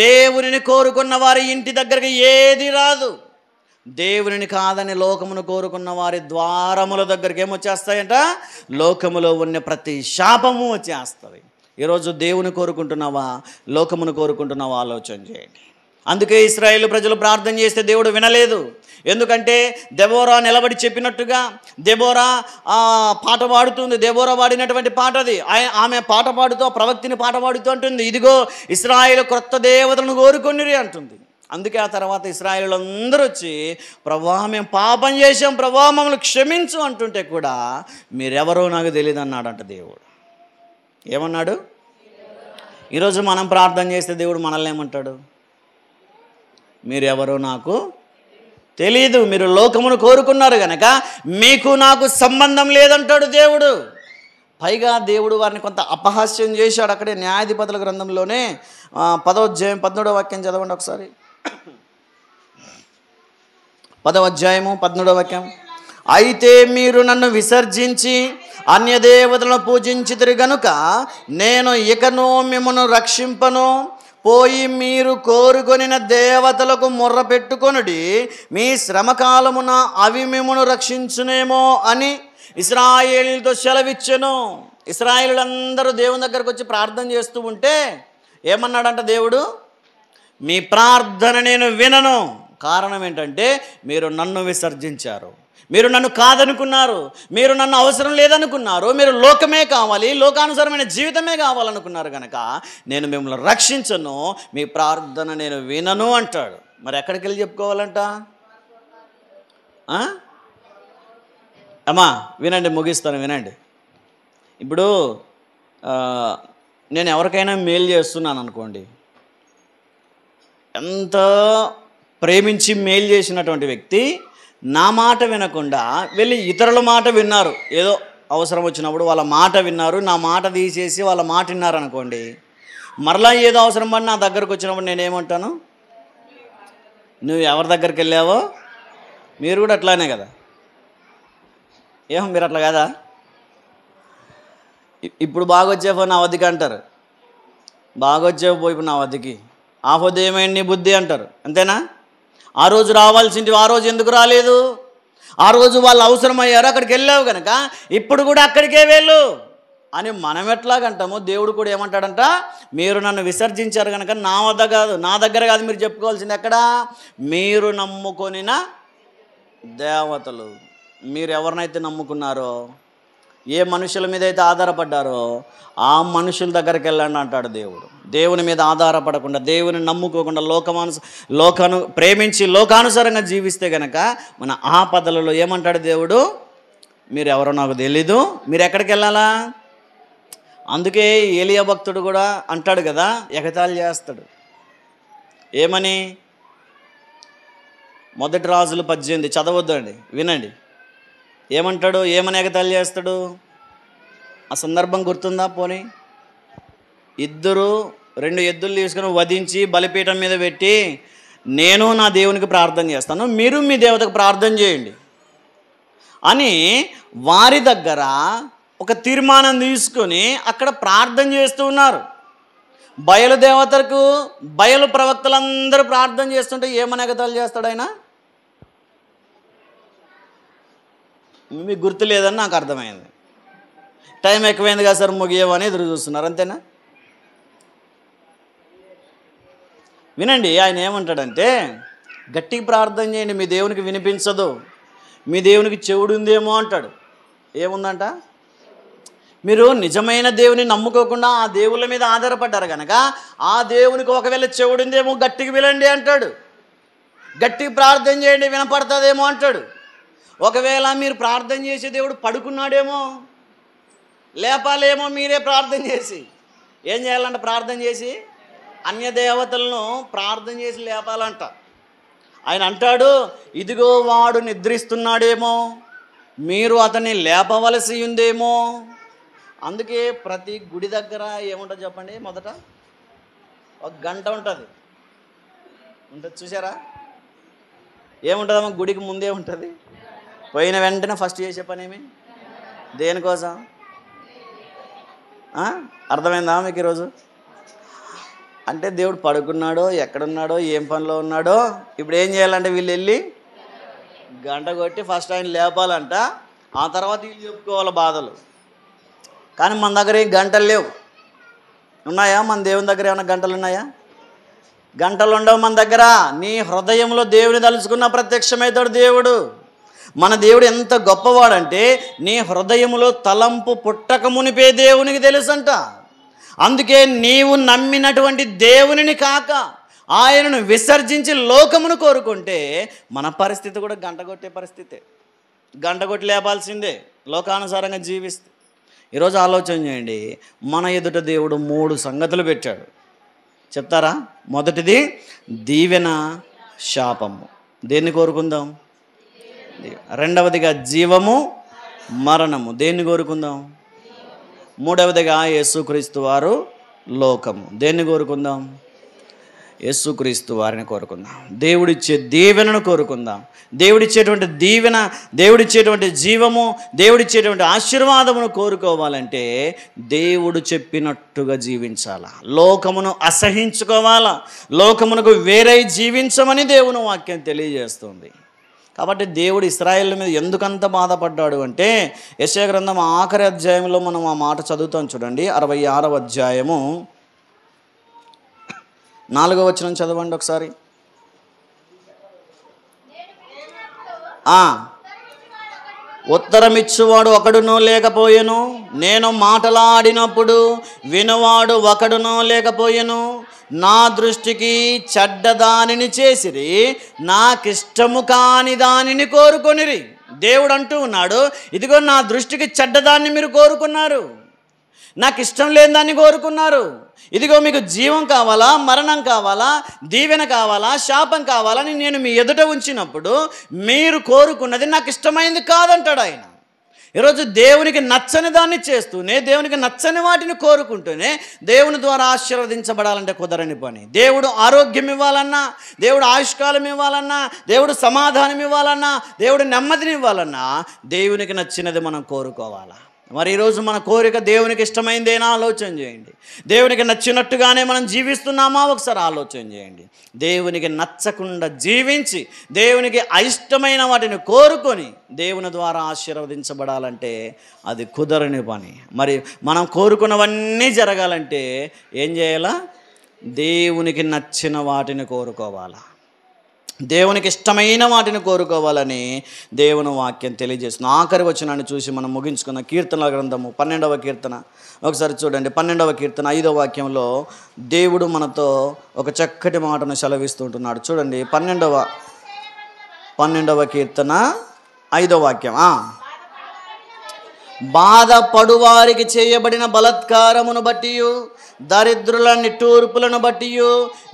దేవునిని కోరుకున్న వారి ఇంటి దగ్గరికి ఏది రాదు. దేవునిని కాదని లోకమును కోరుకున్న వారి ద్వారముల దగ్గరికి ఏమొచ్చేస్తాయంట? లోకములో ఉన్న ప్రతి శాపము వచ్చేస్తుంది. ఈరోజు దేవుని కోరుకుంటున్నావా, లోకమును కోరుకుంటున్నావా? ఆలోచన చేయండి. అందుకే ఇశ్రాయేలు ప్రజలు ప్రార్థన చేస్తే దేవుడు వినలేదు. ఎందుకంటే దెబోరా నిలబడి చెప్పినట్టుగా దెబోరా పాట పాడుతుంది. దెబోరా పాడినటువంటి పాట అది. ఆమె పాట పాడుతూ, ప్రవక్తిని పాట పాడుతూ అంటుంది, ఇదిగో ఇశ్రాయేలు క్రొత్త దేవతలను కోరుకొనిరి అంటుంది. అందుకే ఆ తర్వాత ఇశ్రాయేలు అందరూ వచ్చి, ప్రభువా మేము పాపం చేసాం, ప్రభువా మమ్మల్ని క్షమించు అంటుంటే కూడా మీరెవరో నాకు తెలియదు అన్నాడంట దేవుడు. ఏమన్నాడు? ఈరోజు మనం ప్రార్థన చేస్తే దేవుడు మనల్ని ఏమంటాడు? మీరెవరో నాకు తెలీదు, మీరు లోకమును కోరుకున్నారు కనుక మీకు నాకు సంబంధం లేదంటాడు దేవుడు. పైగా దేవుడు వారిని కొంత అపహాస్యం చేశాడు. అక్కడే న్యాయాధిపతుల గ్రంథంలోనే 10వ అధ్యాయం 17వ వాక్యం చదవండి ఒకసారి. 10వ అధ్యాయము 17వ వాక్యం. అయితే మీరు నన్ను విసర్జించి అన్యదేవతలను పూజించితిరి గనుక నేను ఇకను మిమ్మను రక్షింపను. పోయి మీరు కోరుకొనిన దేవతలకు మొర్ర పెట్టుకొనుడి, మీ శ్రమకాలమున అవి మిమ్మను రక్షించునేమో అని ఇశ్రాయేలుతో సెలవిచ్చెను. ఇశ్రాయేలులందరూ దేవుని దగ్గరకు వచ్చి ప్రార్థన చేస్తూ ఉంటే ఏమన్నాడంట దేవుడు? మీ ప్రార్థన నేను వినను. కారణం ఏంటంటే మీరు నన్ను విసర్జించారు, మీరు నన్ను కాదనుకున్నారు, మీరు నన్ను అవసరం లేదనుకున్నారు, మీరు లోకమే కావాలి, లోకానుసారమైన జీవితమే కావాలనుకున్నారు కనుక నేను మిమ్మల్ని రక్షించను, మీ ప్రార్థన నేను వినను అంటాడు. మరి ఎక్కడికి వెళ్ళి చెప్పుకోవాలంట? అమ్మా వినండి, ముగిస్తాను వినండి. ఇప్పుడు నేను ఎవరికైనా మేలు చేస్తున్నాను అనుకోండి, ఎంత ప్రేమించి మేలు చేసినటువంటి వ్యక్తి నా మాట వినకుండా వెళ్ళి ఇతరుల మాట విన్నారు, ఏదో అవసరం వచ్చినప్పుడు వాళ్ళ మాట విన్నారు, నా మాట తీసేసి వాళ్ళ మాట విన్నారు అనుకోండి, మరలా ఏదో అవసరం పడి నా దగ్గరకు వచ్చినప్పుడు నేనేమంటాను? నువ్వు ఎవరి దగ్గరికి వెళ్ళావో మీరు కూడా అట్లానే కదా. ఏమో మీరు అట్లా కదా? ఇప్పుడు బాగొచ్చేపో నా వద్దకి అంటారు, బాగొచ్చేపో ఇప్పుడు నా వద్దకి, ఆపొద్దు ఏమైంది నీ బుద్ధి అంటారు, అంతేనా? ఆ రోజు రావాల్సింది ఆ రోజు ఎందుకు రాలేదు? ఆ రోజు వాళ్ళు అవసరమయ్యారు, అక్కడికి వెళ్ళావు కనుక ఇప్పుడు కూడా అక్కడికే వెళ్ళు అని మనం ఎట్లాగంటామో దేవుడు కూడా ఏమంటాడంట? మీరు నన్ను విసర్జించారు కనుక నా వద్ద కాదు, నా దగ్గర కాదు మీరు చెప్పుకోవాల్సింది ఎక్కడ? మీరు నమ్ముకొనిన దేవతలు. మీరు ఎవరినైతే నమ్ముకున్నారో, ఏ మనుషుల మీద అయితే ఆధారపడ్డారో ఆ మనుషుల దగ్గరికి వెళ్ళండి అంటాడు దేవుడు. దేవుని మీద ఆధారపడకుండా, దేవుని నమ్ముకోకుండా, లోకాను ప్రేమించి లోకానుసారంగా జీవిస్తే కనుక మన ఆపదలలో ఏమంటాడు దేవుడు? మీరు ఎవరో నాకు తెలీదు, మీరు ఎక్కడికి వెళ్ళాలా? అందుకే ఏలియా భక్తుడు కూడా అంటాడు కదా, ఎగతాళి చేస్తాడు. ఏమని? 1 రాజులు 18 చదవద్దండి, వినండి. ఏమంటాడు? ఏమని ఎగతాళి చేస్తాడు? ఆ సందర్భం గుర్తుందా? పోనీ 2 ఎద్దులు తీసుకుని వధించి బలిపీఠం మీద పెట్టి నేను నా దేవునికి ప్రార్థన చేస్తాను, మీరు మీ దేవతకు ప్రార్థన చేయండి అని వారి దగ్గర ఒక తీర్మానం తీసుకొని అక్కడ ప్రార్థన చేస్తూ ఉన్నారు. బయలు దేవతలకు బయలు ప్రవక్తలందరూ ప్రార్థన చేస్తుంటే ఏమని ఎగతాళి చేస్తాడు ఆయన? మీకు గుర్తు లేదని నాకు అర్థమైంది. టైం ఎక్కువైంది కదా సార్, ముగియమని ఎదురు చూస్తున్నారు, అంతేనా? వినండి, ఆయన ఏమంటాడంటే గట్టిగా ప్రార్థన చేయండి, మీ దేవునికి వినిపించదు, మీ దేవునికి చెవుడు ఉందేమో అంటాడు. ఏముందంట? మీరు నిజమైన దేవుని నమ్ముకోకుండా ఆ దేవుళ్ళ మీద ఆధారపడ్డారు కనుక ఆ దేవునికి ఒకవేళ చెవుడు ఉందేమో గట్టిగా వినండి అంటాడు. గట్టిగా ప్రార్థన చేయండి వినపడుతుందేమో అంటాడు. ఒకవేళ మీరు ప్రార్థన చేసే దేవుడు పడుకున్నాడేమో, లేపాలేమో మీరే ప్రార్థన చేసి. ఏం చేయాలంట? ప్రార్థన చేసి అన్య దేవతలను ప్రార్థన చేసి లేపాలంట. ఆయన అంటాడు, ఇదిగో వాడు నిద్రిస్తున్నాడేమో, మీరు అతన్ని లేపవలసి ఉందేమో. అందుకే ప్రతి గుడి దగ్గర ఏముంటుంది చెప్పండి? మొదట ఒక గంట ఉంటుంది. చూసారా? ఏముంటుందమ్మా? గుడికి ముందే ఉంటుంది. పోయిన వెంటనే ఫస్ట్ చేసే పని ఏమి? దేనికోసం? అర్థమైందా మీకు ఈరోజు? అంటే దేవుడు పడుకున్నాడో, ఎక్కడున్నాడో, ఏం పనిలో ఉన్నాడో. ఇప్పుడు ఏం చేయాలంటే వీళ్ళు వెళ్ళి గంట కొట్టి ఫస్ట్ ఆయన లేపాలంట. ఆ తర్వాత వీళ్ళు చెప్పుకోవాలి బాధలు. కానీ మన దగ్గర ఏం గంటలు లేవు. ఉన్నాయా? మన దేవుని దగ్గర ఏమైనా గంటలు ఉన్నాయా? గంటలు ఉండవు మన దగ్గర. నీ హృదయంలో దేవుని తలుచుకున్న ప్రత్యక్షమవుతాడు దేవుడు. మన దేవుడు ఎంత గొప్పవాడంటే నీ హృదయంలో తలంపు పుట్టక మునిపే దేవునికి తెలుసంట. అందుకే నీవు నమ్మినటువంటి దేవునిని కాక ఆయనను విసర్జించి లోకమును కోరుకుంటే మన పరిస్థితి కూడా గంట కొట్టే పరిస్థితే. గంట కొట్టి లేపాల్సిందే లోకానుసారంగా జీవిస్తే. ఈరోజు ఆలోచన చేయండి, మన ఎదుట దేవుడు 3 సంగతులు పెట్టాడు. చెప్తారా? మొదటిది దీవెన, శాపము. దేన్ని కోరుకుందాం? రెండవదిగా జీవము, మరణము. దేన్ని కోరుకుందాం? మూడవదిగా యేసుక్రీస్తు వారు, లోకము. దేన్ని కోరుకుందాం? యేసుక్రీస్తు వారిని కోరుకుందాం. దేవుడిచ్చే దీవెనను కోరుకుందాం. దేవుడిచ్చేటువంటి దీవెన, దేవుడిచ్చేటువంటి జీవము, దేవుడిచ్చేటువంటి ఆశీర్వాదమును కోరుకోవాలంటే దేవుడు చెప్పినట్టుగా జీవించాలా. లోకమును అసహించుకోవాలా. లోకమునకు వేరై జీవించమని దేవుని వాక్యం తెలియజేస్తుంది. కాబట్టి దేవుడు ఇశ్రాయేలు మీద ఎందుకంత బాధపడ్డాడు అంటే యెషయా గ్రంథం ఆఖరి అధ్యాయంలో మనం ఆ మాట చదువుతాం చూడండి. 66వ అధ్యాయము 4వ వచనం చదవండి ఒకసారి. ఉత్తరమిచ్చువాడు ఒకడునో లేకపోయెను, నేను మాటలాడినప్పుడు వినువాడు ఒకడునో లేకపోయెను. నా దృష్టికి చెడ్డదానిని చేసిరి, నాకిష్టము కాని దానిని కోరుకొనిరి. దేవుడు అంటూ ఉన్నాడు, ఇదిగో నా దృష్టికి చెడ్డదాన్ని మీరు కోరుకున్నారు, నాకు ఇష్టం లేని దాన్ని కోరుకున్నారు. ఇదిగో మీకు జీవం కావాలా, మరణం కావాలా, దీవెన కావాలా, శాపం కావాలని నేను మీ ఎదుట ఉంచినప్పుడు మీరు కోరుకున్నది నాకు ఇష్టమైంది కాదంటాడు ఆయన. ఈరోజు దేవునికి నచ్చని దాన్ని చేస్తూనే, దేవునికి నచ్చని వాటిని కోరుకుంటూనే దేవుని ద్వారా ఆశీర్వదించబడాలంటే కుదరని పని. దేవుడు ఆరోగ్యం ఇవ్వాలన్నా, దేవుడు ఆయుష్కాలం ఇవ్వాలన్నా, దేవుడు సమాధానం ఇవ్వాలన్నా, దేవుడు నెమ్మదిని ఇవ్వాలన్నా దేవునికి నచ్చినది మనం కోరుకోవాలా. మరి ఈరోజు మన కోరిక దేవునికి ఇష్టమైందేనా? ఆలోచన చేయండి. దేవునికి నచ్చినట్టుగానే మనం జీవిస్తున్నామా? ఒకసారి ఆలోచన చేయండి. దేవునికి నచ్చకుండా జీవించి దేవునికి అయిష్టమైన వాటిని కోరుకొని దేవుని ద్వారా ఆశీర్వదించబడాలంటే అది కుదరని పని. మరి మనం కోరుకున్నవన్నీ జరగాలంటే ఏం చేయాలా? దేవునికి నచ్చిన వాటిని కోరుకోవాలా. దేవునికి ఇష్టమైన వాటిని కోరుకోవాలని దేవుని వాక్యం తెలియజేస్తుంది. ఆఖరి వచనాన్ని చూసి మనం ముగించుకున్న కీర్తనల గ్రంథము 12వ కీర్తన ఒకసారి చూడండి. 12వ కీర్తన 5వ వాక్యంలో దేవుడు మనతో ఒక చక్కటి మాటను సెలవిస్తుంటున్నాడు. చూడండి 12వ కీర్తన 5వ వాక్యం. బాధపడువారికి చేయబడిన బలత్కారమును బట్టి, దరిద్రుల నిట్టూర్పులను బట్టి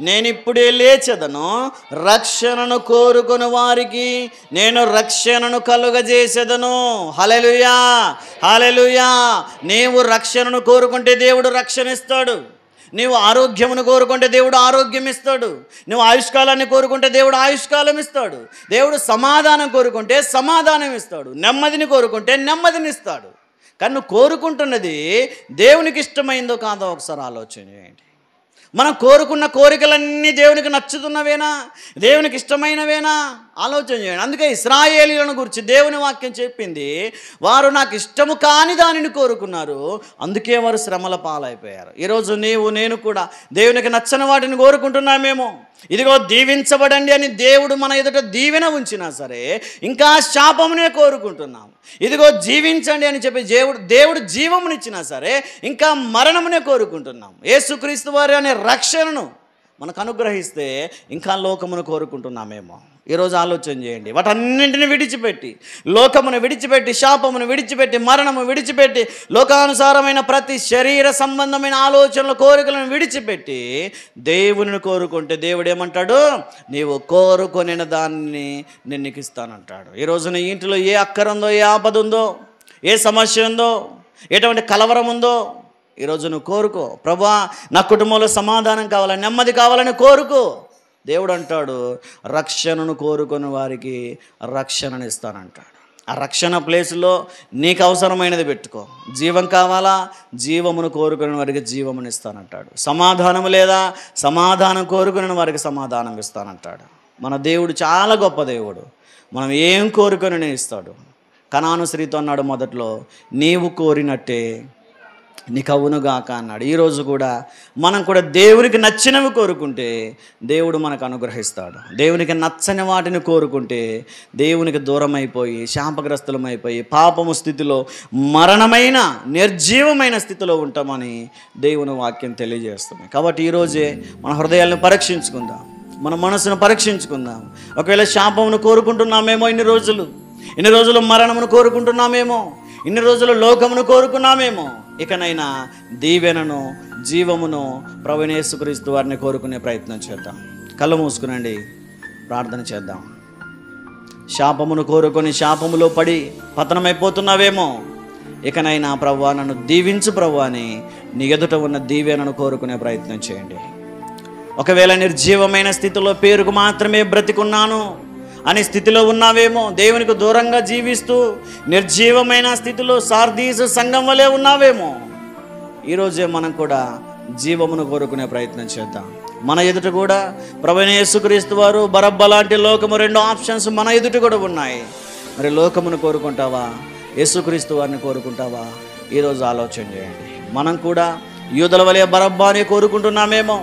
నేనిప్పుడే లేచెదను. రక్షణను కోరుకుని వారికి నేను రక్షణను కలుగజేసేదను. హల్లెలూయా, హల్లెలూయా. నీవు రక్షణను కోరుకుంటే దేవుడు రక్షణ ఇస్తాడు. నీవు ఆరోగ్యమును కోరుకుంటే దేవుడు ఆరోగ్యం ఇస్తాడు. నువ్వు ఆయుష్కాలాన్ని కోరుకుంటే దేవుడు ఆయుష్కాలం ఇస్తాడు. దేవుడు సమాధానం కోరుకుంటే సమాధానం ఇస్తాడు. నెమ్మదిని కోరుకుంటే నెమ్మదిని ఇస్తాడు. కానీ నువ్వు కోరుకుంటున్నది దేవునికి ఇష్టమైందో కాదో ఒకసారి ఆలోచన చేయండి. మనం కోరుకున్న కోరికలన్నీ దేవునికి నచ్చుతున్నవేనా, దేవునికి ఇష్టమైనవేనా ఆలోచన చేయండి. అందుకే ఇశ్రాయేలీయులను గురించి దేవుని వాక్యం చెప్పింది, వారు నాకు ఇష్టము కాని దానిని కోరుకున్నారు, అందుకే వారు శ్రమల పాలైపోయారు. ఈరోజు నీవు నేను కూడా దేవునికి నచ్చని వాటిని కోరుకుంటున్నామేమో. ఇదిగో దీవించబడండి అని దేవుడు మన ఎదుట దీవెన ఉంచినా సరే ఇంకా శాపమునే కోరుకుంటున్నాం. ఇదిగో జీవించండి అని చెప్పి దేవుడు జీవమునిచ్చినా సరే ఇంకా మరణమునే కోరుకుంటున్నాం. యేసుక్రీస్తు వారి అనే రక్షణను మనకు అనుగ్రహిస్తే ఇంకా లోకమును కోరుకుంటున్నామేమో. ఈరోజు ఆలోచన చేయండి. వాటన్నింటిని విడిచిపెట్టి, లోకమును విడిచిపెట్టి, శాపమును విడిచిపెట్టి, మరణము విడిచిపెట్టి, లోకానుసారమైన ప్రతి శరీర సంబంధమైన ఆలోచనల కోరికలను విడిచిపెట్టి దేవుని కోరుకుంటే దేవుడు ఏమంటాడు? నీవు కోరుకొనిన దాన్ని నేను నీకు ఇస్తానంటాడు. ఈరోజు నీ ఇంటిలో ఏ అక్కర ఉందో, ఏ ఆపద ఉందో, ఏ సమస్య ఉందో, ఎటువంటి కలవరం ఉందో, ఈరోజు నువ్వు కోరుకో. ప్రభువా నా కుటుంబంలో సమాధానం కావాలని, నెమ్మది కావాలని కోరుకో. దేవుడు అంటాడు, రక్షణను కోరుకుని వారికి రక్షణను ఇస్తానంటాడు. ఆ రక్షణ ప్లేస్లో నీకు అవసరమైనది పెట్టుకో. జీవం కావాలా? జీవమును కోరుకుని వారికి జీవమును ఇస్తానంటాడు. సమాధానము లేదా? సమాధానం కోరుకుని వారికి సమాధానం ఇస్తానంటాడు. మన దేవుడు చాలా గొప్ప దేవుడు. మనం ఏం కోరుకుని ఇస్తాడు. కనాను స్త్రీతో అన్నాడు మొదట్లో, నీవు కోరినట్టే నీకు అవునుగాక అన్నాడు. ఈరోజు కూడా మనం కూడా దేవునికి నచ్చినవి కోరుకుంటే దేవుడు మనకు అనుగ్రహిస్తాడు. దేవునికి నచ్చని వాటిని కోరుకుంటే దేవునికి దూరం అయిపోయి, శాపగ్రస్తులమైపోయి, పాపము స్థితిలో, మరణమైన నిర్జీవమైన స్థితిలో ఉంటామని దేవుని వాక్యం తెలియజేస్తుంది. కాబట్టి ఈరోజే మన హృదయాలను పరీక్షించుకుందాం, మన మనసును పరీక్షించుకుందాం. ఒకవేళ శాపమును కోరుకుంటున్నామేమో, ఇన్ని రోజులు మరణమును కోరుకుంటున్నామేమో, ఇన్ని రోజులు లోకమును కోరుకున్నామేమో, ఇకనైనా దీవెనను, జీవమును ప్రభువైన యేసుక్రీస్తు వారిని కోరుకునే ప్రయత్నం చేద్దాం. కళ్ళు మూసుకునండి, ప్రార్థన చేద్దాం. శాపమును కోరుకొని శాపములో పడి పతనమైపోతున్నావేమో, ఇకనైనా ప్రభువా నన్ను దీవించు ప్రభువా అని నీ ఎదుట ఉన్న దీవెనను కోరుకునే ప్రయత్నం చేయండి. ఒకవేళ నిర్జీవమైన స్థితిలో పేరుకు మాత్రమే బ్రతికున్నాను అనే స్థితిలో ఉన్నావేమో, దేవునికి దూరంగా జీవిస్తూ నిర్జీవమైన స్థితిలో సార్దీసు సంఘం వలె ఉన్నావేమో, ఈరోజే మనం కూడా జీవమును కోరుకునే ప్రయత్నం చేద్దాం. మన ఎదుట కూడా ప్రభువైన యేసుక్రీస్తు వారు, బరబ్బ లాంటి లోకము, 2 ఆప్షన్స్ మన ఎదుట కూడా ఉన్నాయి. మరి లోకమును కోరుకుంటావా, యేసుక్రీస్తు వారిని కోరుకుంటావా? ఈరోజు ఆలోచన చేయండి. మనం కూడా యూదుల వలె బరబ్బాని కోరుకుంటున్నామేమో,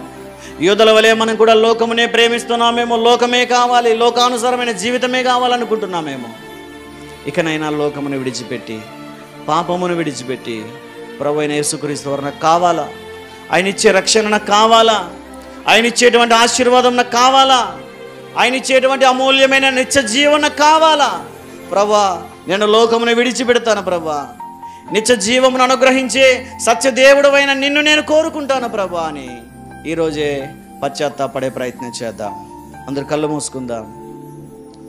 యూదుల వలె మనం కూడా లోకమునే ప్రేమిస్తున్నామేమో, లోకమే కావాలి, లోకానుసారమైన జీవితమే కావాలనుకుంటున్నామేమో. ఇకనైనా లోకమును విడిచిపెట్టి, పాపమును విడిచిపెట్టి ప్రభువైన యేసుక్రీస్తు వారు నాకు కావాలా, ఆయన ఇచ్చే రక్షణ నాకు కావాలా, ఆయన ఇచ్చేటువంటి ఆశీర్వాదం నాకు కావాలా, ఆయన ఇచ్చేటువంటి అమూల్యమైన నిత్య జీవన కావాలా. ప్రభువా నేను లోకమును విడిచిపెడతాను ప్రభువా, నిత్య జీవమును అనుగ్రహించే సత్యదేవుడు అయిన నిన్ను నేను కోరుకుంటాను ప్రభువా అని ఈరోజే పశ్చాత్తాపడే ప్రయత్నం చేద్దాం. అందరు కళ్ళు మూసుకుందాం,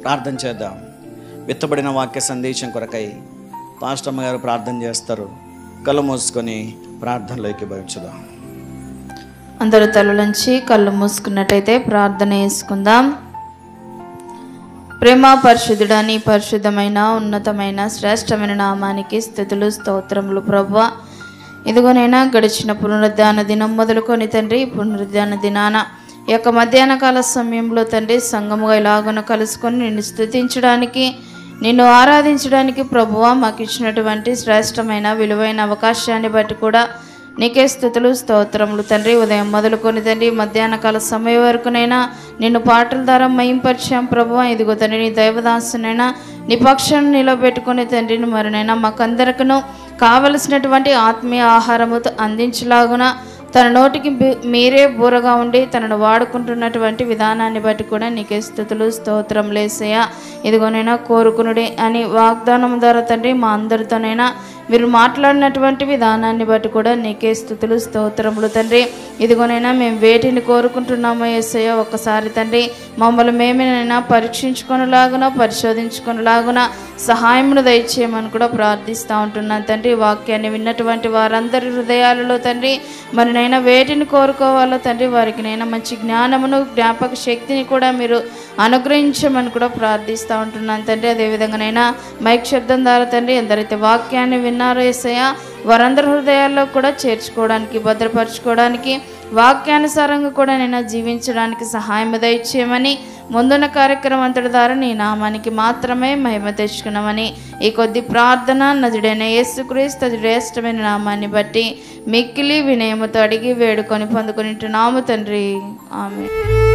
ప్రార్థన చేద్దాం. విత్తబడిన వాక్య సందేశం కొరకై పాస్టమ్మ గారు ప్రార్థన చేస్తారు. కళ్ళు మూసుకొని ప్రార్థనలోకి భవించుదాం. అందరూ తలలోంచి కళ్ళు మూసుకున్నట్టయితే ప్రార్థన చేసుకుందాం. ప్రేమ పరిశుద్ధుడని, పరిశుద్ధమైన, ఉన్నతమైన, శ్రేష్టమైన నామానికి స్తుతులు, స్తోత్రములు ప్రభువా. ఇదిగోనైనా గడిచిన పునరుద్ధాన దినం మొదలుకొని తండ్రి, పునరుద్ధాన దినాన ఈ యొక్క మధ్యాహ్న కాల సమయంలో తండ్రి సంఘముగా ఇలాగున కలుసుకొని నిన్ను స్తుతించడానికి, నిన్ను ఆరాధించడానికి ప్రభువా మాకు ఇచ్చినటువంటి శ్రేష్టమైన విలువైన అవకాశాన్ని బట్టి కూడా నీకే స్తుతులు, స్తోత్రములు తండ్రి. ఉదయం మొదలుకొని తండ్రి మధ్యాహ్న కాల సమయం వరకునైనా నిన్ను పాటల ద్వారా మహింపరిచాం ప్రభువా. ఇదిగో తండ్రి నీ దైవదాసునైనా నీ పక్షాన్ని నిలబెట్టుకుని తండ్రిని మరినైనా మాకందరికను కావలసినటువంటి ఆత్మీయ ఆహారము అందించలాగున తన నోటికి మీరే బూరగా ఉండి తనను వాడుకుంటున్నటువంటి విధానాన్ని బట్టి కూడా నీకే స్తుతులు, స్తోత్రం లేసయ్యా. ఇదిగోనైనా కోరుకునుడి అని వాగ్దానం ద్వారా తండ్రి మా అందరితోనైనా మీరు మాట్లాడినటువంటి విధానాన్ని బట్టి కూడా నీకే స్తుతులు స్తోత్రములు తండ్రి. ఇదిగోనైనా మేము వేటిని కోరుకుంటున్నామో యేసయ్య, ఒక్కసారి తండ్రి మమ్మల్ని మేమేనైనా పరీక్షించుకొనులాగున పరిశోధించుకొనులాగున సహాయమును దయచేయమని కూడా ప్రార్థిస్తూ ఉంటున్నాను తండ్రి. వాక్యాన్ని విన్నటువంటి వారందరి హృదయాలలో తండ్రి మరినైనా వేటిని కోరుకోవాలో తండ్రి వారికి నైనా మంచి జ్ఞానమును జ్ఞాపక శక్తిని కూడా మీరు అనుగ్రహించమని కూడా ప్రార్థిస్తూ ఉంటున్నాను తండ్రి. అదేవిధంగానైనా మైక్ శబ్దం ద్వారా తండ్రి ఎందరైతే వాక్యాన్ని విన్నారో యేసయ్య వారందరి హృదయాల్లో కూడా చేర్చుకోవడానికి, భద్రపరచుకోవడానికి, వాక్యానుసారంగా కూడా నేను జీవించడానికి సహాయం దయచేయమని ముందున్న కార్యక్రమం అంతటి ద్వారా నీ నామానికి మాత్రమే మహిమ తెచ్చుకున్నామని ఈ కొద్ది ప్రార్థన నజుడైన యేసుక్రీస్తు శ్రేష్టమైన నామాన్ని బట్టి మిక్కిలి వినయముతో అడిగి వేడుకొని పొందుకుంటున్నాము తండ్రి. ఆమేన్.